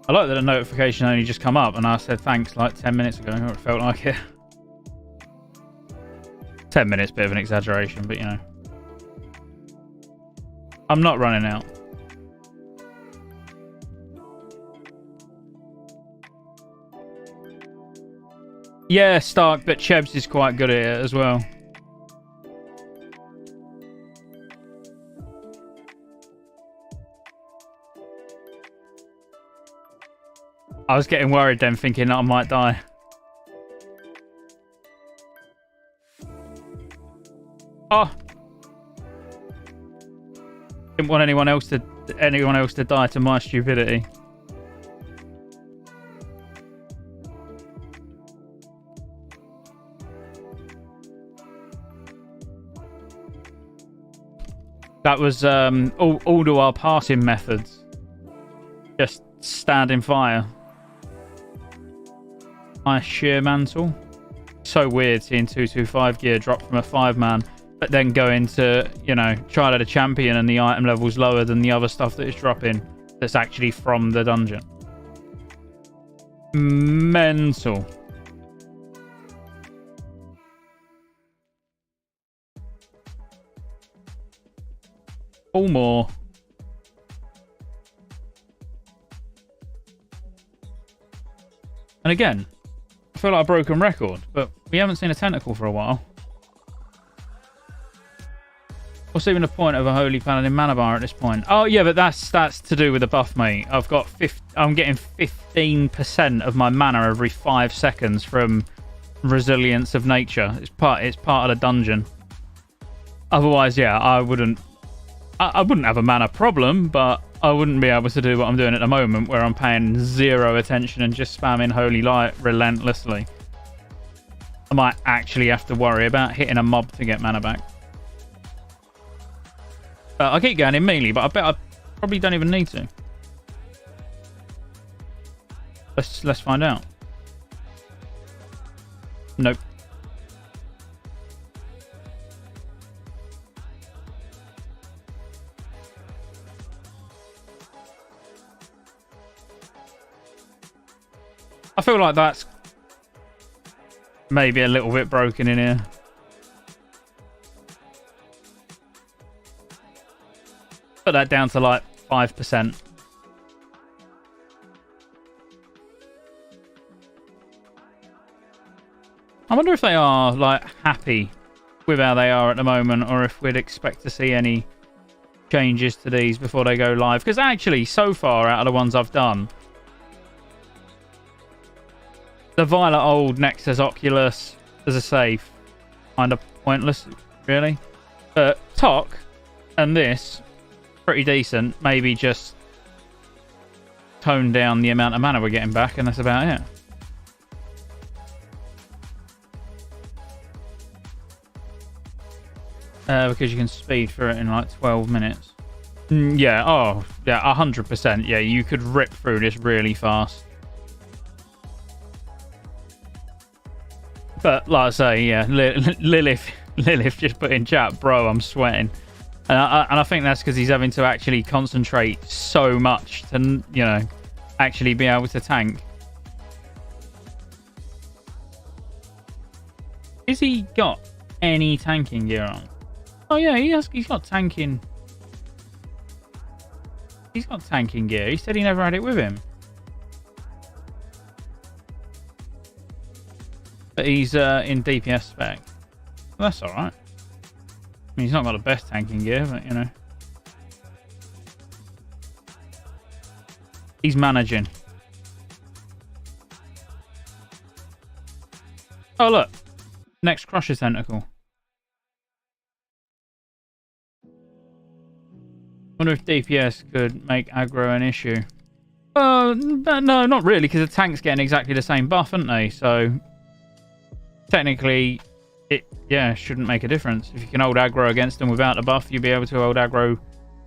I like that a notification only just come up and I said thanks like 10 minutes ago, or it felt like it. 10 minutes, bit of an exaggeration, but I'm not running out. Yeah, Stark, but Chebs is quite good at it as well. I was getting worried then, thinking that I might die. Oh! Didn't want anyone else to die to my stupidity. That was Ulduar passing methods. Just standing fire. Nice sheer mantle. So weird seeing 225 gear drop from a 5-man, but then go into, trial of the champion and the item level's lower than the other stuff that is dropping that's actually from the dungeon. Mental. All more. And again, I feel like a broken record, but we haven't seen a tentacle for a while. What's even the point of a Holy Paladin mana bar at this point? Oh yeah, but that's to do with the buff, mate. I'm getting 15% of my mana every 5 seconds from Resilience of Nature. It's part of the dungeon. Otherwise, yeah, I wouldn't have a mana problem, but I wouldn't be able to do what I'm doing at the moment, where I'm paying 0 attention and just spamming Holy Light relentlessly. I might actually have to worry about hitting a mob to get mana back. I keep going in melee, but I bet I probably don't even need to. Let's find out. Nope. I feel like that's maybe a little bit broken in here. Put that down to like 5%. I wonder if they are like happy with how they are at the moment, or if we'd expect to see any changes to these before they go live. Because actually, so far out of the ones I've done, The Violet Old next as Oculus, as I say, kind of pointless, really. But Tok and this, pretty decent. Maybe just tone down the amount of mana we're getting back, and that's about it. Because you can speed through it in like 12 minutes. Yeah, oh, yeah, 100%. Yeah, you could rip through this really fast. But like I say, yeah, Lilith just put in chat, bro, I'm sweating. And I think that's because he's having to actually concentrate so much to, you know, actually be able to tank. Has he got any tanking gear on? Oh yeah, he's got tanking. He's got tanking gear. He said he never had it with him. But he's in DPS spec. Well, that's alright. I mean, he's not got the best tanking gear, but you know. He's managing. Oh look. Next Crusher Tentacle. Wonder if DPS could make aggro an issue. No, not really, because the tank's getting exactly the same buff, aren't they? So technically, it shouldn't make a difference. If you can hold aggro against them without the buff, you'll be able to hold aggro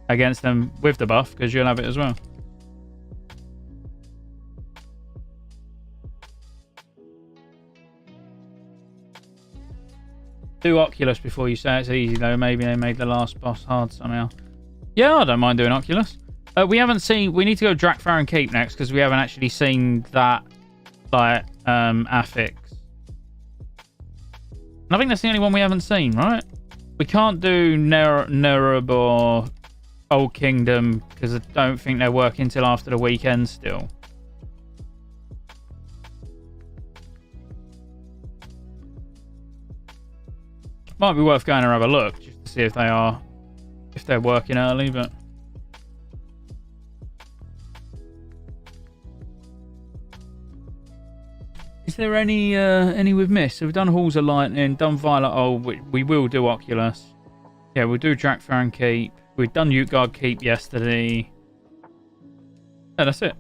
against them with the buff, because you'll have it as well. Do Oculus before you say it's easy, though. Maybe they made the last boss hard somehow. Yeah, I don't mind doing Oculus. We haven't seen... We need to go Drakfaran Keep next, because we haven't actually seen that, like, affix. And I think that's the only one we haven't seen, right? We can't do Nerub or Old Kingdom, because I don't think they're working till after the weekend still. Might be worth going to have a look, just to see if they are... if they're working early, but... Is there any we've missed? So we've done Halls of Lightning, done Violet Old, we will do Oculus. Yeah, we'll do Drakfaran Keep. We've done Utgard Keep yesterday. Yeah, that's it.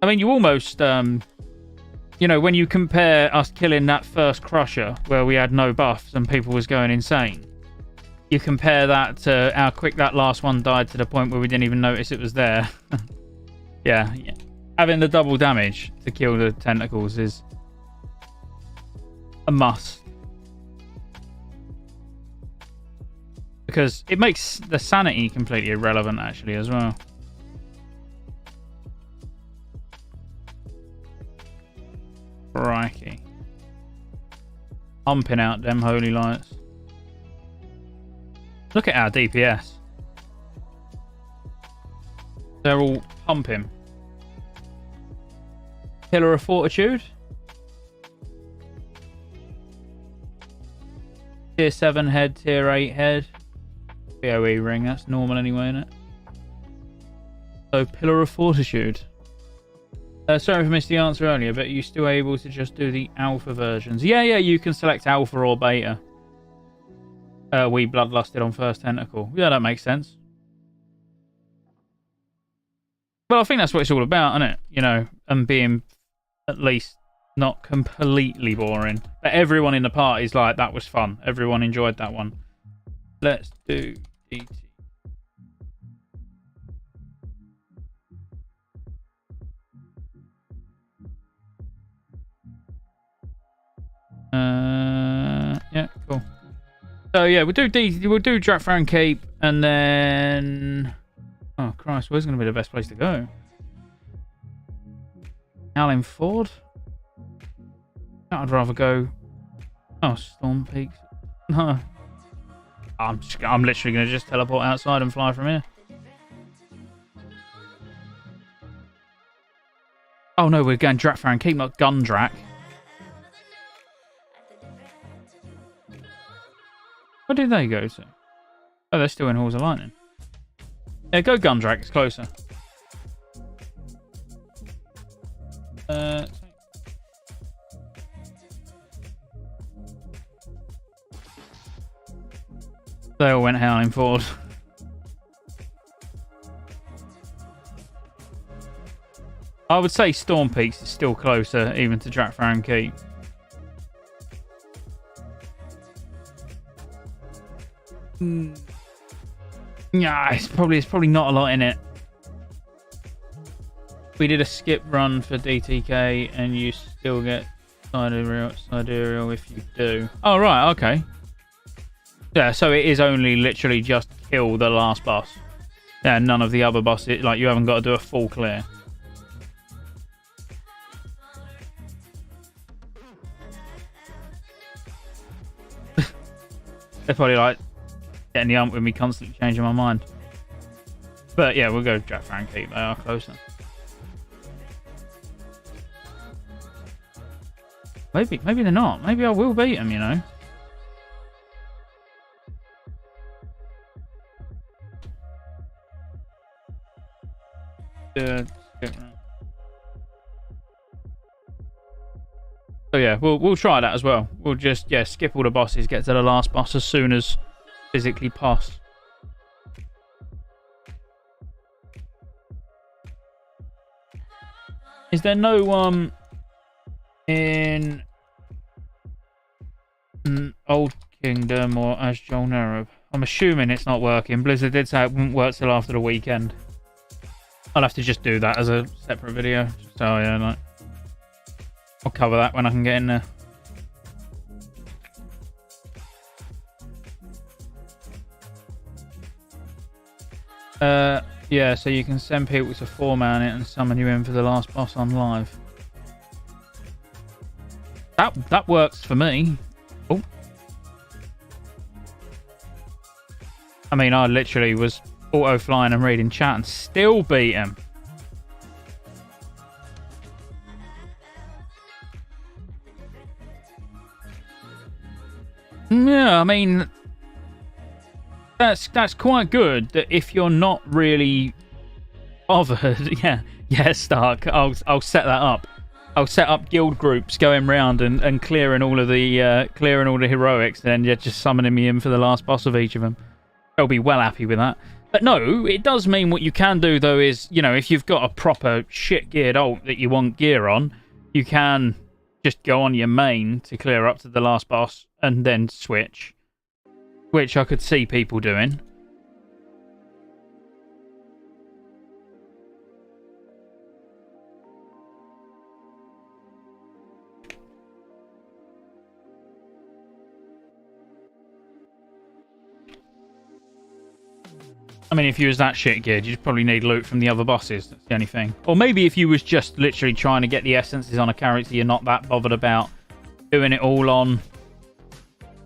I mean, you almost, you know, when you compare us killing that first Crusher, where we had no buffs and people was going insane, you compare that to how quick that last one died to the point where we didn't even notice it was there. yeah. Having the double damage to kill the tentacles is a must. Because it makes the sanity completely irrelevant, actually, as well. Crikey. Pumping out them holy lights. Look at our DPS. They're all pumping. Pillar of Fortitude. Tier 7 head, tier 8 head. PoE ring, that's normal anyway, isn't it? So, Pillar of Fortitude. Sorry if I missed the answer earlier, but are you still able to just do the alpha versions? Yeah, you can select alpha or beta. We bloodlusted on first tentacle. Yeah, that makes sense. Well, I think that's what it's all about, isn't it? You know, and being at least not completely boring. But everyone in the party is like, that was fun. Everyone enjoyed that one. Let's do DT. Yeah, cool. So yeah, we'll do Drakfaran Keep, and then oh Christ, where's going to be the best place to go? Allen Ford. I'd rather go. Oh, Storm Peaks. No, I'm literally going to just teleport outside and fly from here. Oh no, we're going Drakfaran Keep, not Gundrak. did they go to? Oh, they're still in Halls of Lightning. Yeah, go Gundrak. It's closer. They all went howling forward. I would say Storm Peaks is still closer, even to Drakfaran Keep. Yeah, it's probably not a lot in it. We did a skip run for DTK, and you still get sidereal if you do. Oh right, okay. Yeah, so it is only literally just kill the last boss. Yeah, none of the other bosses. Like, you haven't got to do a full clear. They're probably like getting the ump with me constantly changing my mind. But yeah, we'll go Drakfaran Keep. They are closer. Maybe they're not. Maybe I will beat them, you know. So yeah, we'll try that as well. We'll just skip all the bosses, get to the last boss as soon as physically possible. Is there no one in Old Kingdom or Azjol Nerub? I'm assuming it's not working. Blizzard did say it wouldn't work till after the weekend. I'll have to just do that as a separate video. So yeah, like, I'll cover that when I can get in there. Yeah, so you can send people to 4-man it and summon you in for the last boss on live. That works for me. Oh. I mean, I literally was auto flying and reading chat and still beat him. Yeah, I mean, that's quite good. That if you're not really bothered, yeah, Stark. I'll set that up. I'll set up guild groups going round and clearing all of the heroics, and then just summoning me in for the last boss of each of them. They'll be well happy with that. But no, it does mean what you can do though is, you know, if you've got a proper shit geared ult that you want gear on, you can just go on your main to clear up to the last boss and then switch, which I could see people doing. I mean, if you was that shit geared, you'd probably need loot from the other bosses. That's the only thing. Or maybe if you was just literally trying to get the essences on a character, you're not that bothered about doing it all on.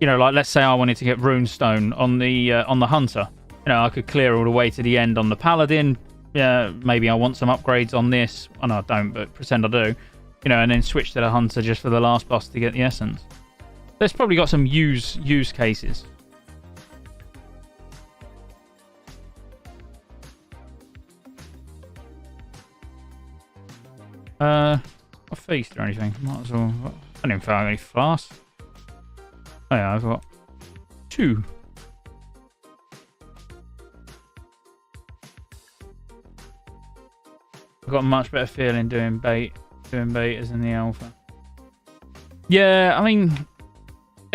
You know, like let's say I wanted to get Runestone on the Hunter. You know, I could clear all the way to the end on the Paladin. Yeah, maybe I want some upgrades on this. Oh no, I don't, but pretend I do. You know, and then switch to the Hunter just for the last boss to get the essence. There's probably got some use cases. A feast or anything? Might as well. I don't even feel any flasks. Oh yeah, I've got 2. I've got a much better feeling doing betas in the alpha. Yeah, I mean,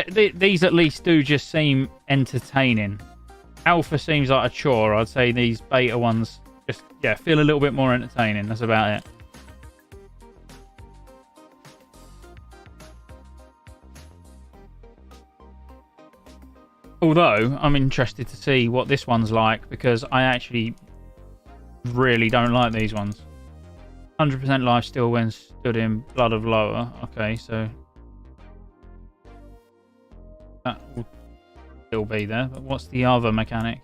these at least do just seem entertaining. Alpha seems like a chore. I'd say these beta ones just feel a little bit more entertaining. That's about it. Although, I'm interested to see what this one's like, because I actually really don't like these ones. 100% life steal when stood in Blood of Lower. Okay, so that will still be there. But what's the other mechanic?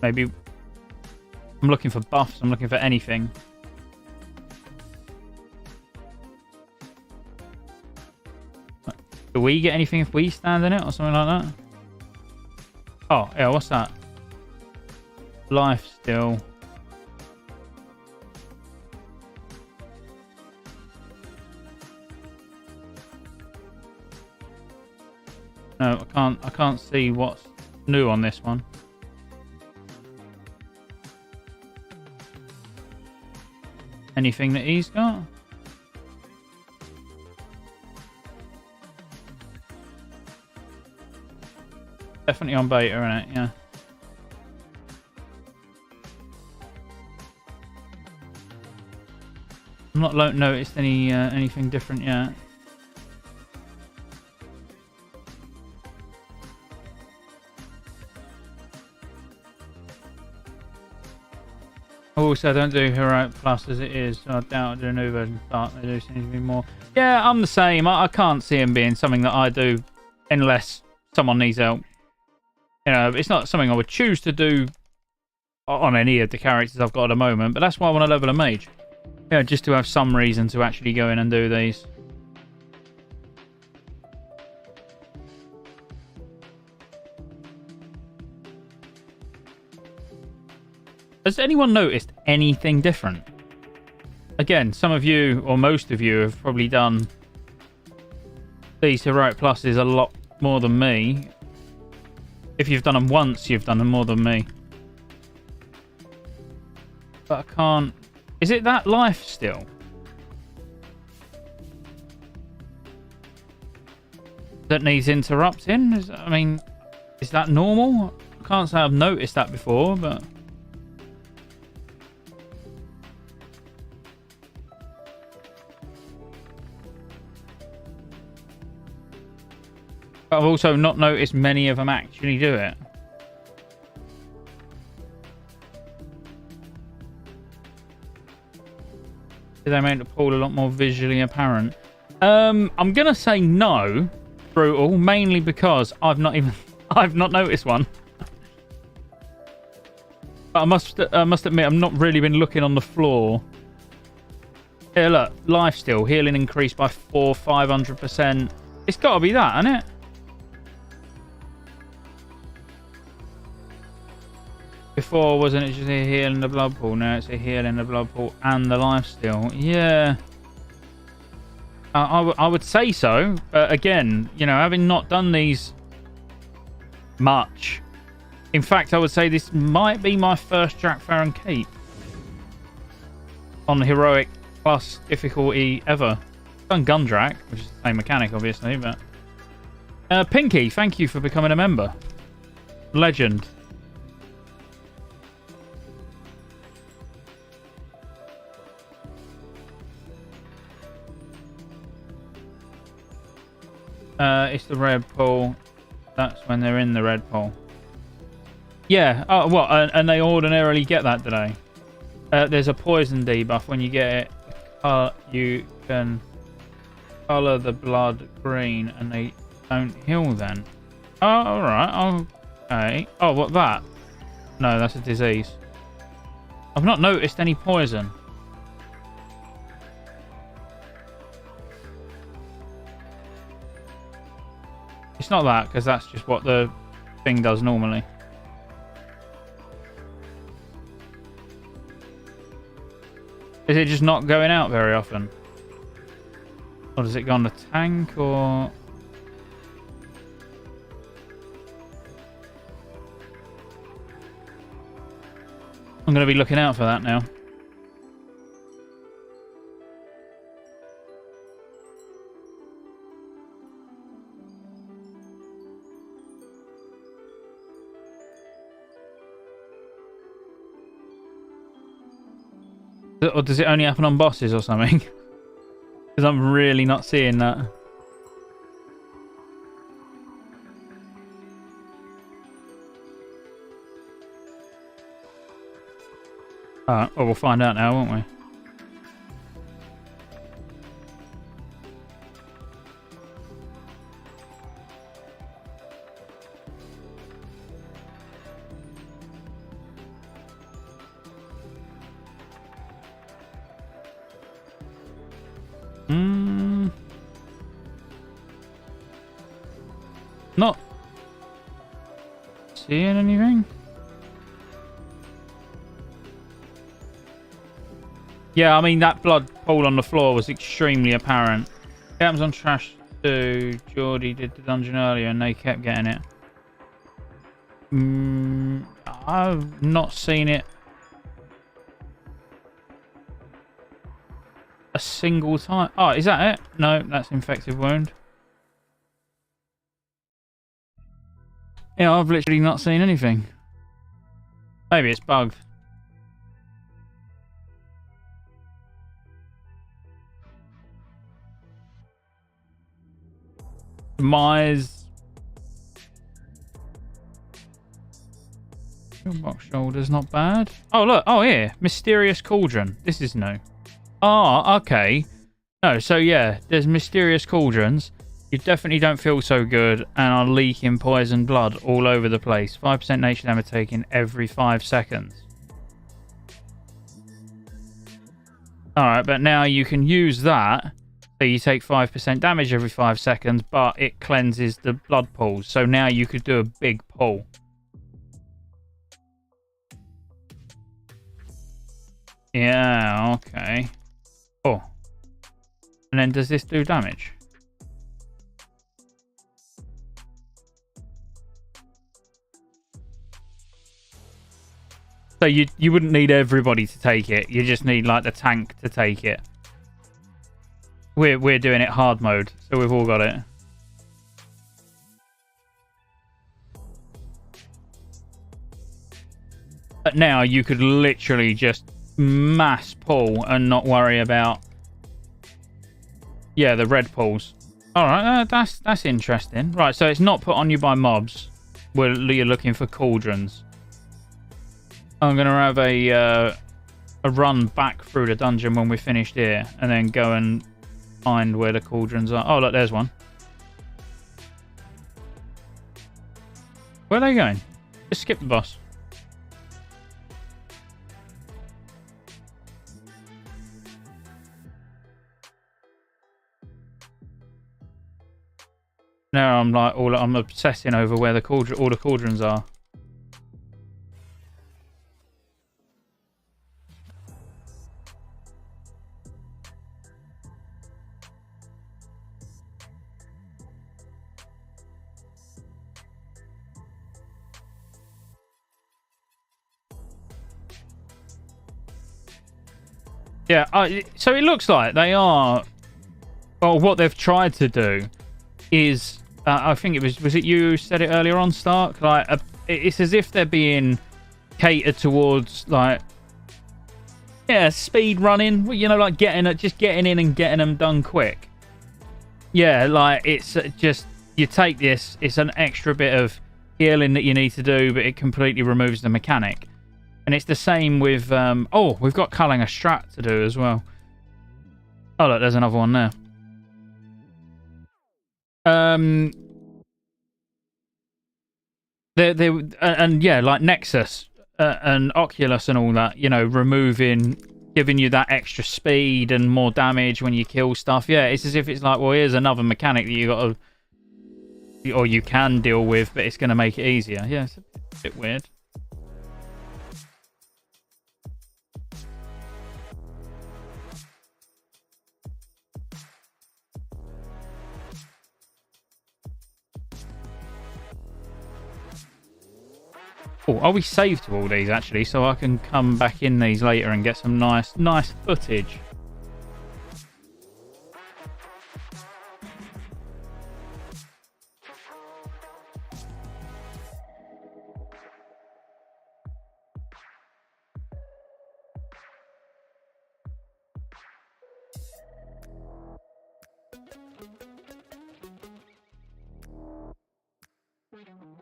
Maybe I'm looking for buffs. I'm looking for anything. Do we get anything if we stand in it or something like that? Oh, yeah, what's that? Life still. No, I can't see what's new on this one. Anything that he's got? Definitely on beta, isn't it? Yeah. I've not noticed anything different yet. Also, I don't do Heroic Plus as it is, so I doubt I'll do a new version start. They do seem to be more. Yeah, I'm the same. I can't see him being something that I do unless someone needs help. You know, it's not something I would choose to do on any of the characters I've got at the moment, but that's why I want to level a mage. Yeah, just to have some reason to actually go in and do these. Has anyone noticed anything different? Again, some of you, or most of you, have probably done these Heroic Pluses a lot more than me. If you've done them once, you've done them more than me. But I can't... Is it that life still? That needs interrupting? I mean, is that normal? I can't say I've noticed that before, but... I've also not noticed many of them actually do it. They make the pool a lot more visually apparent. I'm gonna say no, brutal, mainly because I've not noticed one. But I must admit I've not really been looking on the floor. Yeah, look, life still healing increased by 500%. It's got to be that, hasn't it? Before, wasn't it just a heal in the blood pool? Now it's a heal in the blood pool and the life steal. Yeah. I would say so. But again, you know, having not done these much. In fact, I would say this might be my first Drakthar Keep on the Heroic Plus difficulty ever. I've done Gundrak, which is the same mechanic, obviously. But Pinky, thank you for becoming a member. Legend. It's the red pool. That's when they're in the red pool. Yeah. Oh, what? And they ordinarily get that, do they? There's a poison debuff when you get it. You can colour the blood green, and they don't heal then. Oh, all right. Okay. Oh, what that? No, that's a disease. I've not noticed any poison. It's not that, because that's just what the thing does normally. Is it just not going out very often? Or does it go on the tank, or... I'm going to be looking out for that now. Or does it only happen on bosses or something? Because I'm really not seeing that. Alright, well, we'll find out now, won't we? seeing anything? Yeah, I mean, that blood pool on the floor was extremely apparent. It happens on Trash 2. Geordie did the dungeon earlier and they kept getting it. I've not seen it a single time. Oh, is that it? No, that's infected wound. Yeah, I've literally not seen anything. Maybe it's bugged. Demise. Box shoulders, not bad. Oh, look. Oh, here. Mysterious cauldron. This is new. Oh, okay. No, so yeah, there's mysterious cauldrons. You definitely don't feel so good and are leaking poison blood all over the place. 5% nature damage taken every 5 seconds. Alright, but now you can use that. So you take 5% damage every 5 seconds, but it cleanses the blood pools. So now you could do a big pull. Yeah, okay. Oh. And then does this do damage? So you wouldn't need everybody to take it. You just need like the tank to take it. We're doing it hard mode, so we've all got it. But now you could literally just mass pull and not worry about the red pulls. All right, that's interesting. Right, so it's not put on you by mobs. You're looking for cauldrons. I'm gonna have a run back through the dungeon when we're finished here, and then go and find where the cauldrons are. Oh, look, there's one. Where are they going? Just skip the boss. Now I'm like I'm obsessing over where all the cauldrons are. Yeah, so it looks like they are. Well, what they've tried to do is, I think it was it you who said it earlier on, Stark? Like, it's as if they're being catered towards speed running. You know, like just getting in and getting them done quick. Yeah, like it's just you take this. It's an extra bit of healing that you need to do, but it completely removes the mechanic. And it's the same with... we've got Culling of Strat to do as well. Oh, look, there's another one there. Like Nexus and Oculus and all that, you know, giving you that extra speed and more damage when you kill stuff. Yeah, it's as if it's like, well, here's another mechanic that you got to... Or you can deal with, but it's going to make it easier. Yeah, it's a bit weird. Oh, are we saved to all these actually, so I can come back in these later and get some nice footage?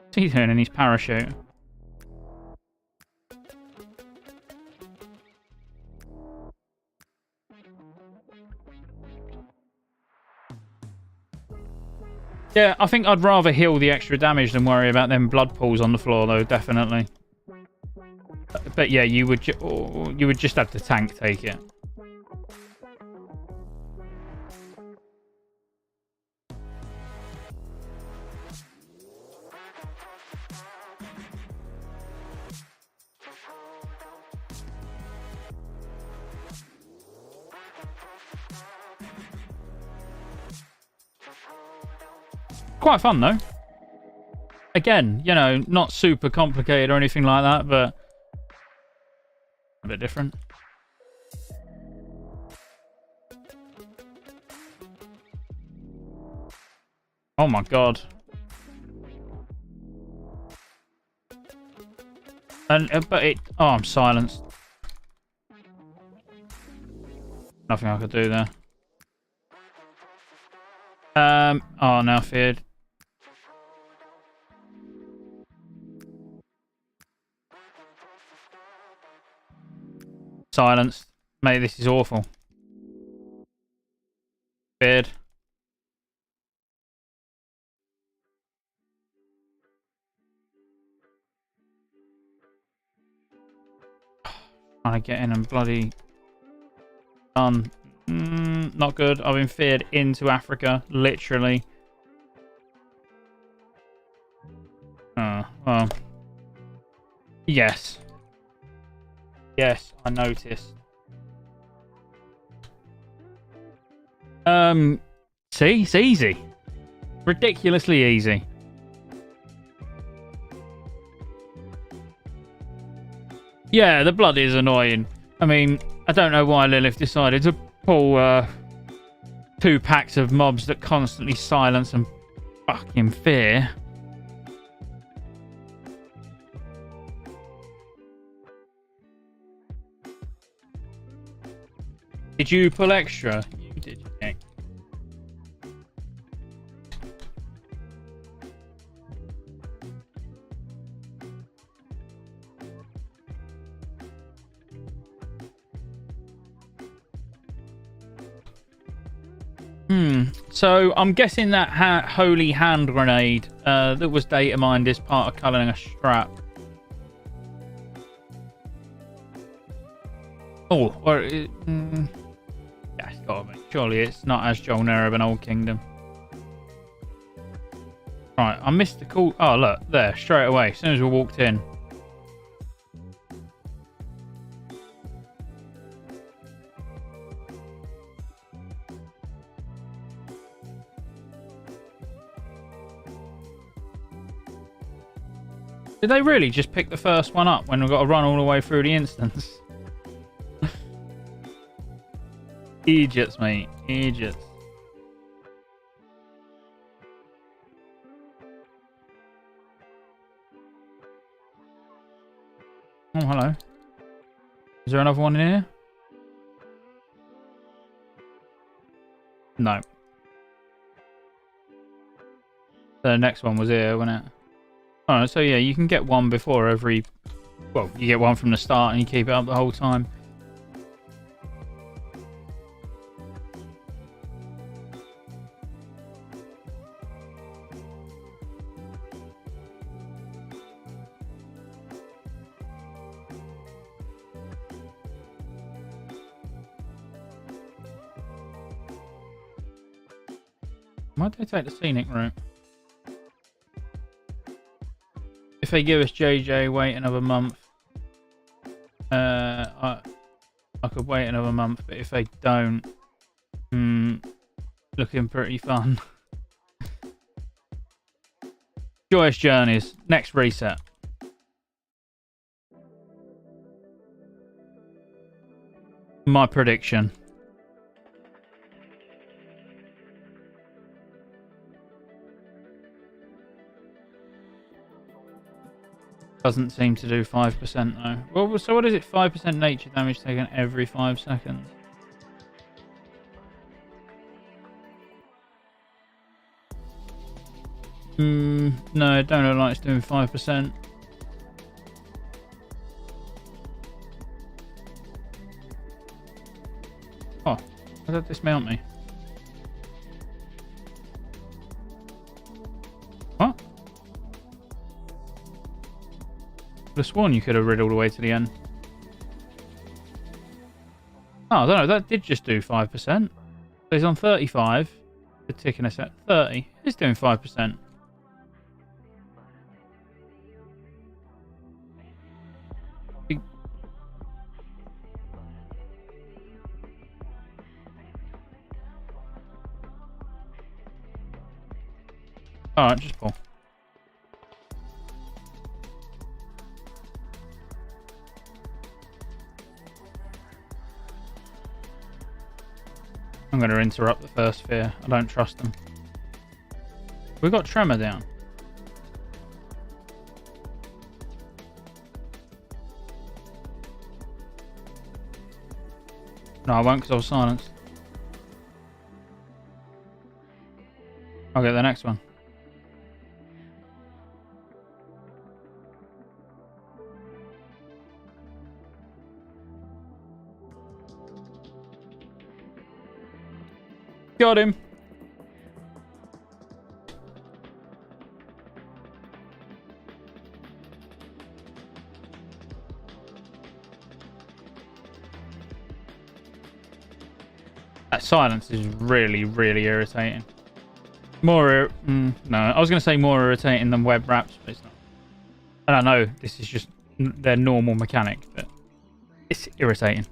What's he doing in his parachute? Yeah, I think I'd rather heal the extra damage than worry about them blood pools on the floor, though, definitely. But yeah, you would just have the tank take it. Quite fun though. Again, you know, not super complicated or anything like that, but a bit different. Oh my god. And but it. Oh, I'm silenced. Nothing I could do there. Oh, now feared. Silenced. Mate, this is awful. Feared. Trying to get in and bloody done. Not good. I've been feared into Africa, literally. Oh, well. Yes. Yes, I noticed. See? It's easy. Ridiculously easy. Yeah, the blood is annoying. I mean, I don't know why Lilith decided to pull 2 packs of mobs that constantly silence and fucking fear. Did you pull extra? You did, Nick. So I'm guessing that holy hand grenade that was data mined is part of culling a strap. Oh, or yeah, it's gotta be. Surely it's not as Joel Nereb and Old Kingdom. Right, I missed the call. Oh, look, there, straight away, as soon as we walked in. Did they really just pick the first one up when we've got to run all the way through the instance? Idiots, mate. Idiots. Oh, hello. Is there another one in here? No. The next one was here, wasn't it? Oh, so yeah, you can get one before every... Well, you get one from the start and you keep it up the whole time. Why'd they take the scenic route? If they give us JJ, wait another month. I could wait another month, but if they don't, looking pretty fun. Joyous Journeys, next reset. My prediction. Doesn't seem to do 5% though. Well, so what is it? 5% nature damage taken every 5 seconds. No, it don't look like it's doing 5%. Oh, how did that dismount me? What? I sworn you could have rid all the way to the end. Oh, I don't know. That did just do 5%. He's on 35. The ticking us at 30. It's doing 5%. Alright, just pull. I'm going to interrupt the first fear. I don't trust them. We got Tremor down. No, I won't because I was silenced. I'll get the next one. Got him. That silence is really, really irritating. More, no, I was going to say more irritating than web wraps, but it's not. And I know this is just their normal mechanic, but it's irritating.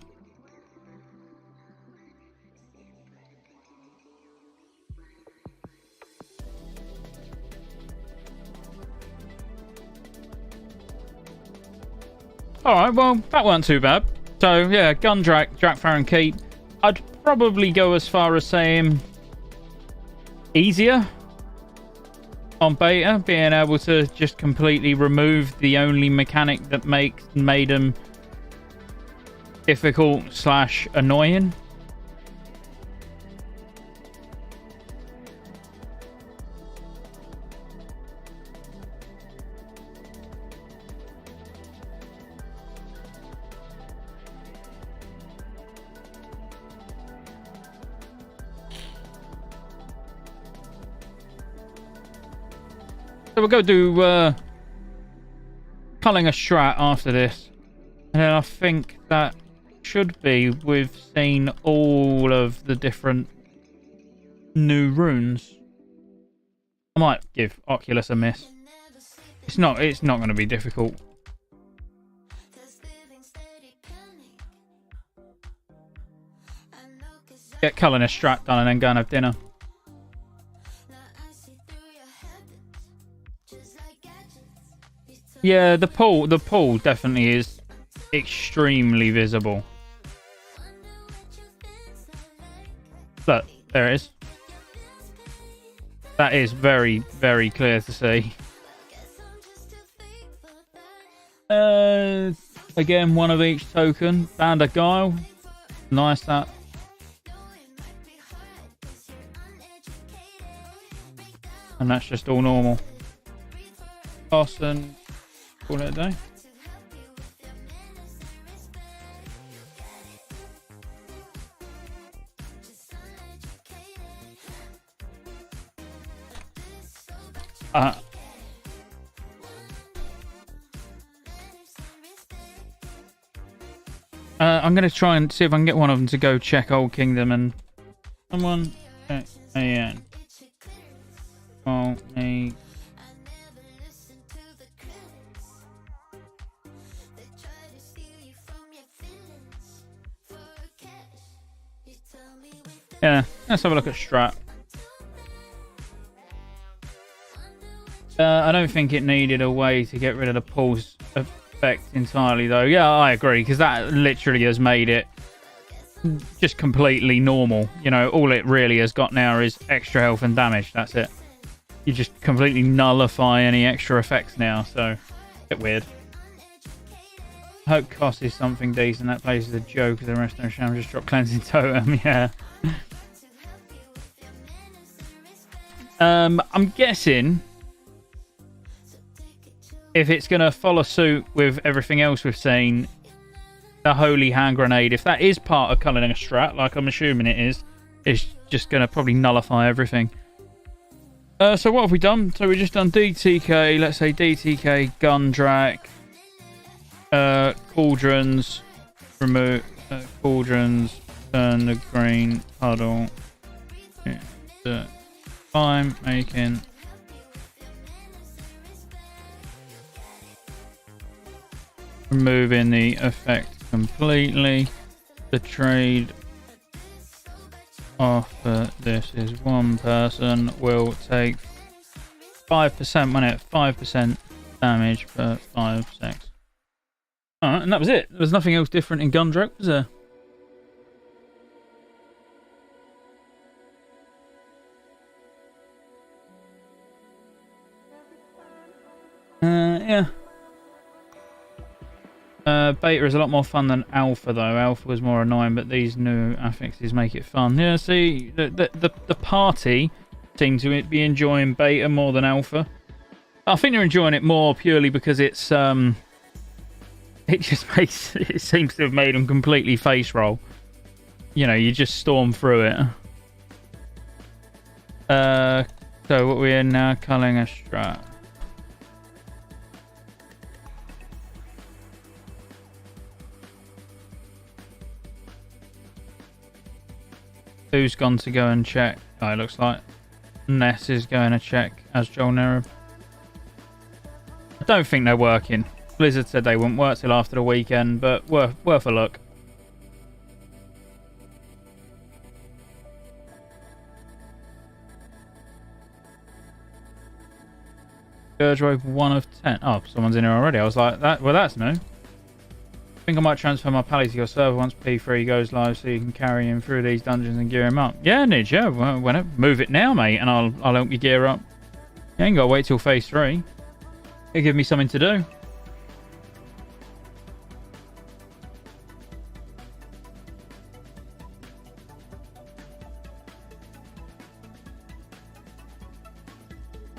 Alright, well, that weren't too bad. So, yeah, Gundrak, Drakfaron Keep. I'd probably go as far as saying easier on beta, being able to just completely remove the only mechanic that made them difficult / annoying. So we'll go do Culling of Strat after this. And then I think that should be, we've seen all of the different new runes. I might give Oculus a miss. It's not going to be difficult. Get Culling of Strat done and then go and have dinner. Yeah, the pool definitely is extremely visible. Look, there it is. That is very, very clear to see. Again, one of each token. Band of Guile. Nice that. And that's just all normal. Austin. Call it a day. I'm going to try and see if I can get one of them to go check Old Kingdom and someone check AN. Oh, me. Yeah, let's have a look at Strat. I don't think it needed a way to get rid of the pulse effect entirely, though. Yeah, I agree, because that literally has made it just completely normal. You know, all it really has got now is extra health and damage. That's it. You just completely nullify any extra effects now, so a bit weird. I hope cost is something decent. That place is a joke. The rest of the sham just dropped Cleansing Totem. Yeah. I'm guessing if it's going to follow suit with everything else we've seen, the Holy Hand Grenade, if that is part of Culling of Strat, like I'm assuming it is, it's just going to probably nullify everything. So what have we done? So we've just done DTK, let's say DTK, Gundrak, Cauldrons, remove Cauldrons, turn the green puddle into time, making removing the effect completely. The trade offer this is one person will take 5% when it 5% damage for 5 seconds. Alright, and that was it. There was nothing else different in Gundrak, was there? Yeah. Beta is a lot more fun than Alpha, though. Alpha was more annoying, but these new affixes make it fun. Yeah, see, the party seem to be enjoying Beta more than Alpha. I think they're enjoying it more purely because it's it just makes it seems to have made them completely face roll. You know, you just storm through it. So what we're in now, Culling of Stratholme. Who's gone to go and check? Oh, it looks like Ness is going to check as Joel Nerib. I don't think they're working. Blizzard said they wouldn't work till after the weekend, but worth a look. Scottejaye 1 of 10. Oh, someone's in here already. I was like, well, that's new. I think I might transfer my pally to your server once P3 goes live so you can carry him through these dungeons and gear him up. Yeah, Nidge, yeah. Well, whenever. Move it now, mate, and I'll help you gear up. You ain't got to wait till phase 3. It'll give me something to do.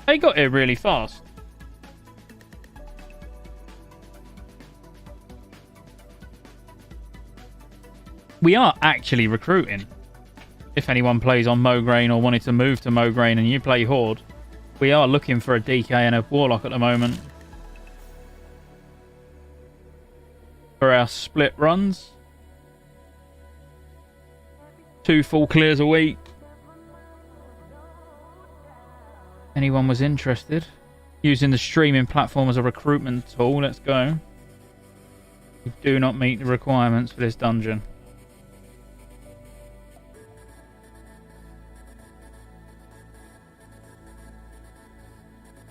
They got here really fast. We are actually recruiting. If anyone plays on Mograine or wanted to move to Mograine and you play Horde, we are looking for a DK and a Warlock at the moment. For our split runs. 2 full clears a week. Anyone was interested? Using the streaming platform as a recruitment tool. Let's go. We do not meet the requirements for this dungeon.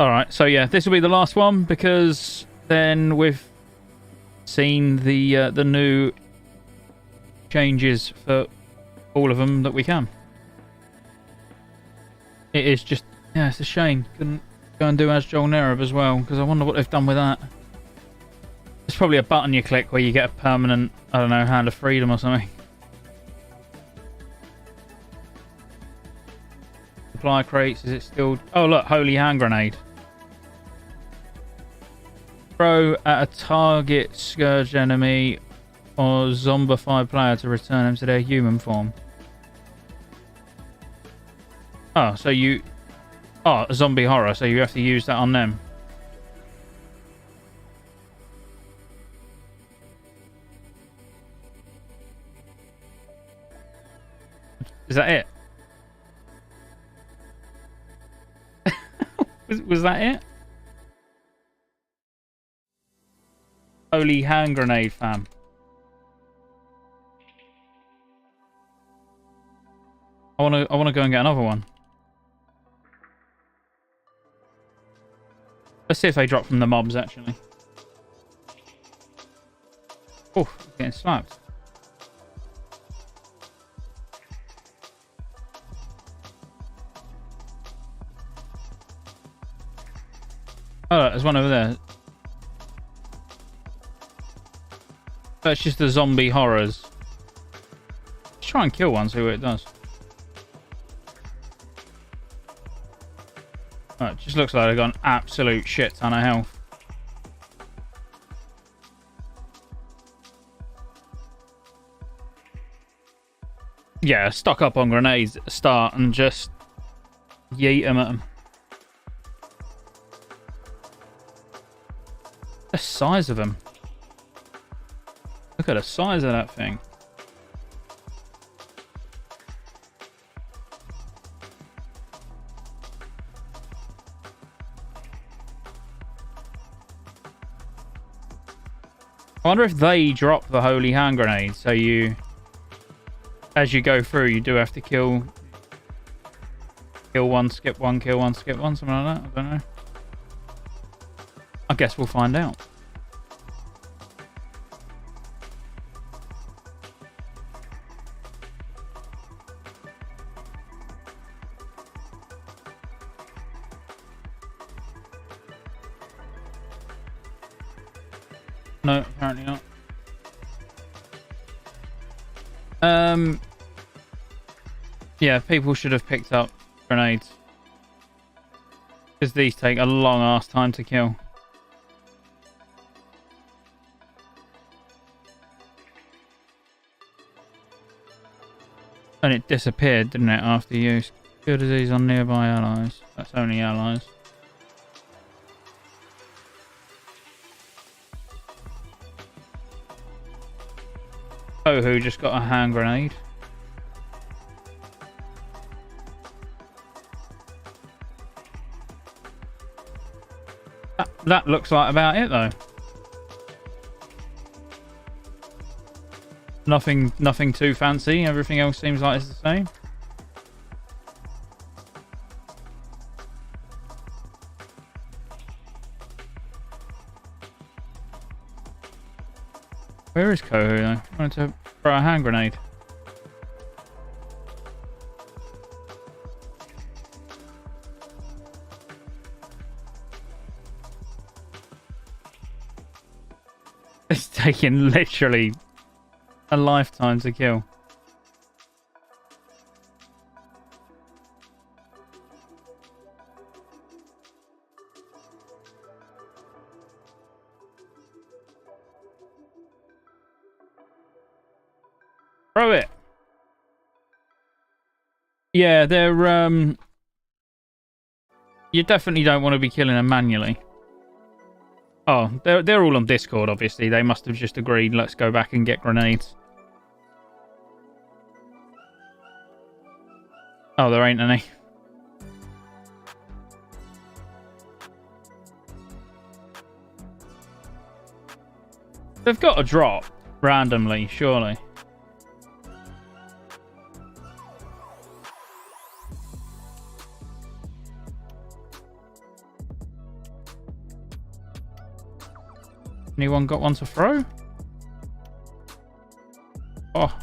Alright, so yeah, this will be the last one because then we've seen the new changes for all of them that we can. It is just, yeah, it's a shame. Couldn't go and do as Joel Nerib as well because I wonder what they've done with that. There's probably a button you click where you get a permanent, I don't know, Hand of Freedom or something. Supply crates, is it still... Oh look, Holy Hand Grenade. Throw at a target Scourge enemy or zombified player to return them to their human form. Oh, so you... Oh, a zombie horror, so you have to use that on them. Is that it? was that it? Holy Hand Grenade, fam. I wanna go and get another one. Let's see if they drop from the mobs actually. Oh, getting slapped. Oh, look, there's one over there. That's just the zombie horrors. Let's try and kill one, see what it does. Oh, it just looks like they've got an absolute shit ton of health. Yeah, stock up on grenades at the start and just yeet them at them. The size of them. Look at the size of that thing. I wonder if they drop the Holy Hand Grenade, so you, as you go through, you do have to kill Kill one, skip one, kill one, skip one, something like that. I don't know. I guess we'll find out. No, apparently not. Yeah, people should have picked up grenades. Because these take a long ass time to kill. And it disappeared, didn't it, after use? Cure disease on nearby allies. That's only allies. Oh, who just got a hand grenade? That looks like about it, though. Nothing too fancy. Everything else seems like it's the same. Where is Kohu, though? I wanted to throw a hand grenade. It's taking literally a lifetime to kill. Throw it. Yeah, they're you definitely don't want to be killing them manually. Oh, they're all on Discord, obviously. They must have just agreed, let's go back and get grenades. Oh, there ain't any. They've got to drop randomly, surely. Anyone got one to throw? Oh. I'm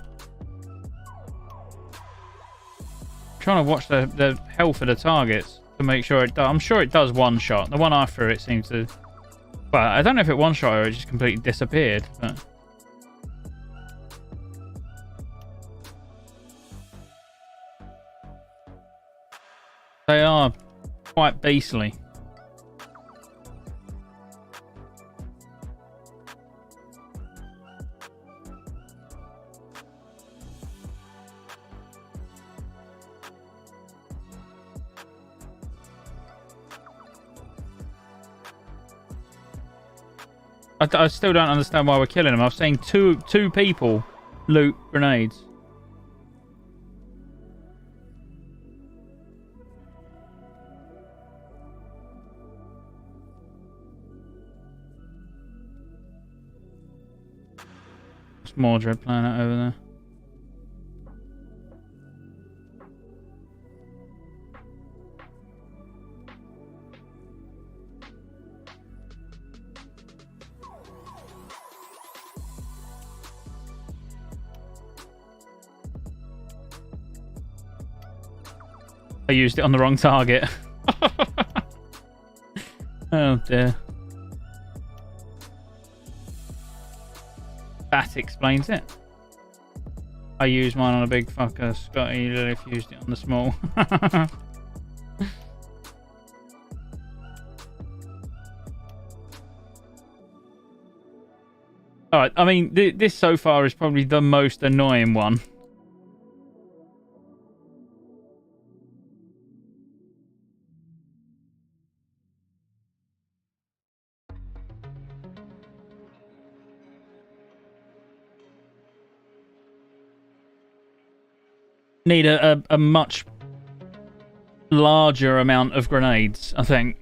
trying to watch the health of the targets to make sure it does. I'm sure it does one shot. The one I threw, it seems to... Well, I don't know if it one shot or it just completely disappeared, but... They are quite beastly. I still don't understand why we're killing them. I was saying two people loot grenades. There's more Dread Planet over there. I used it on the wrong target. Oh dear. That explains it. I used mine on a big fucker. Scottejaye used it on the small. Alright, I mean, this so far is probably the most annoying one. Need a much larger amount of grenades, I think.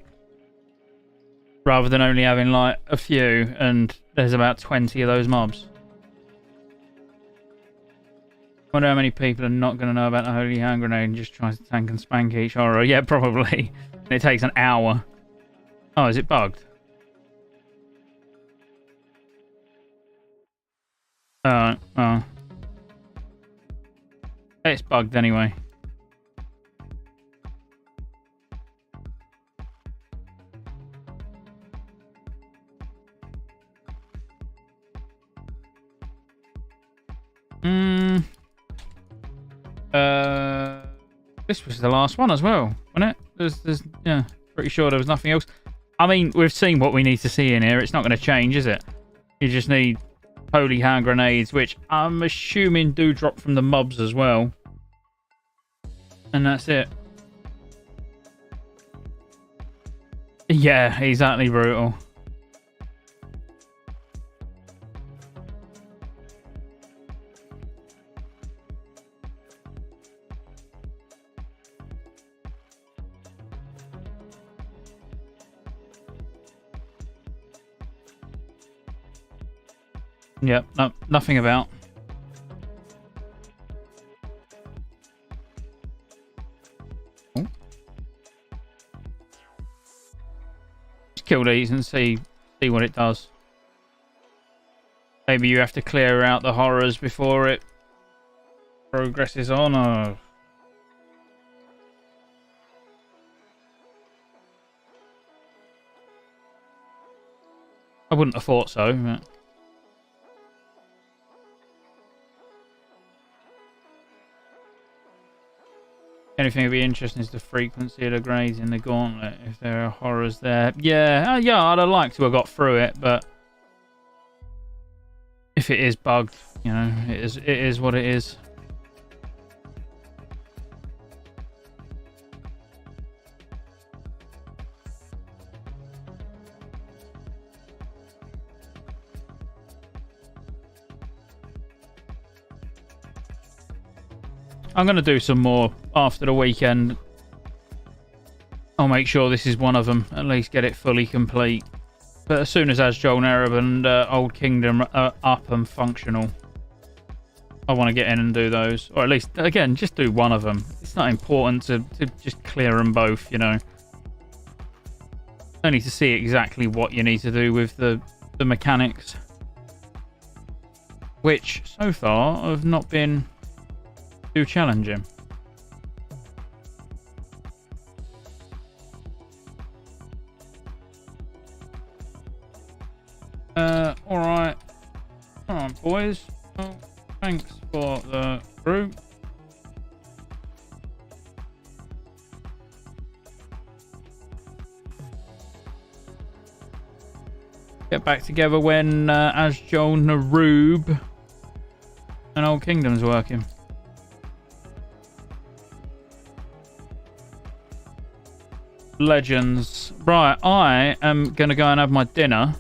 Rather than only having like a few, and there's about 20 of those mobs. Wonder how many people are not going to know about the Holy Hand Grenade and just tries to tank and spank each horror. Yeah, probably. And it takes an hour. Oh, is it bugged? Oh. It's bugged anyway. This was the last one as well, wasn't it? Yeah, pretty sure there was nothing else. I mean, we've seen what we need to see in here. It's not going to change, is it? You just need Holy Hand Grenades, which I'm assuming do drop from the mobs as well. And that's it. Yeah, exactly, brutal. Yep, no, nothing about. Ooh. Just kill these and see what it does. Maybe you have to clear out the horrors before it progresses on, or... I wouldn't have thought so, but... Anything that'd be interesting is the frequency of the grades in the gauntlet, if there are horrors there. Yeah, I'd have liked to have got through it, but if it is bugged, you know, it is what it is. I'm going to do some more after the weekend. I'll make sure this is one of them. At least get it fully complete. But as soon as Azjol Nerub and Old Kingdom are up and functional, I want to get in and do those. Or at least, again, just do one of them. It's not important to just clear them both, you know. Only to see exactly what you need to do with the mechanics. Which, so far, have not been... too challenging. Alright. Alright, boys. Well, thanks for the crew. Get back together when Azjol Nerub and Old Kingdom's working. Legends. Right, I am going to go and have my dinner.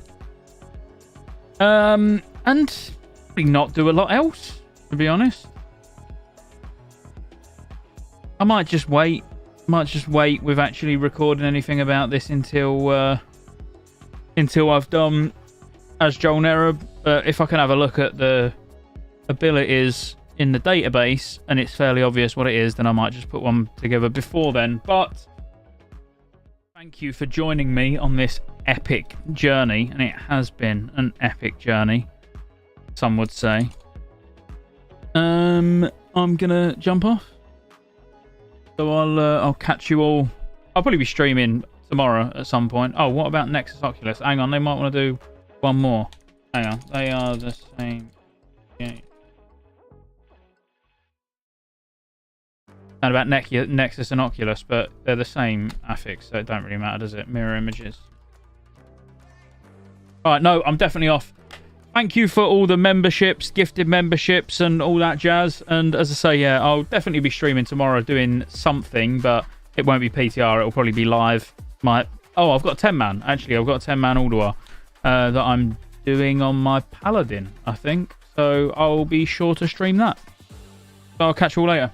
And probably not do a lot else, to be honest. I might just wait. With actually recording anything about this until I've done Azjol Nerub. If I can have a look at the abilities in the database and it's fairly obvious what it is, then I might just put one together before then. But thank you for joining me on this epic journey, and it has been an epic journey, some would say. I'm gonna jump off, so I'll catch you all. I'll probably be streaming tomorrow at some point. Oh, what about Nexus Oculus? Hang on, they might want to do one more. Hang on, they are the same game. And about Nexus and Oculus, but they're the same affix, so it don't really matter, does it? Mirror images. Alright, no, I'm definitely off. Thank you for all the memberships, gifted memberships, and all that jazz. And as I say, yeah, I'll definitely be streaming tomorrow doing something, but it won't be PTR, it'll probably be live. Oh, I've got a 10-man. Actually, I've got a 10-man Ulduar that I'm doing on my Paladin, I think. So I'll be sure to stream that. So I'll catch you all later.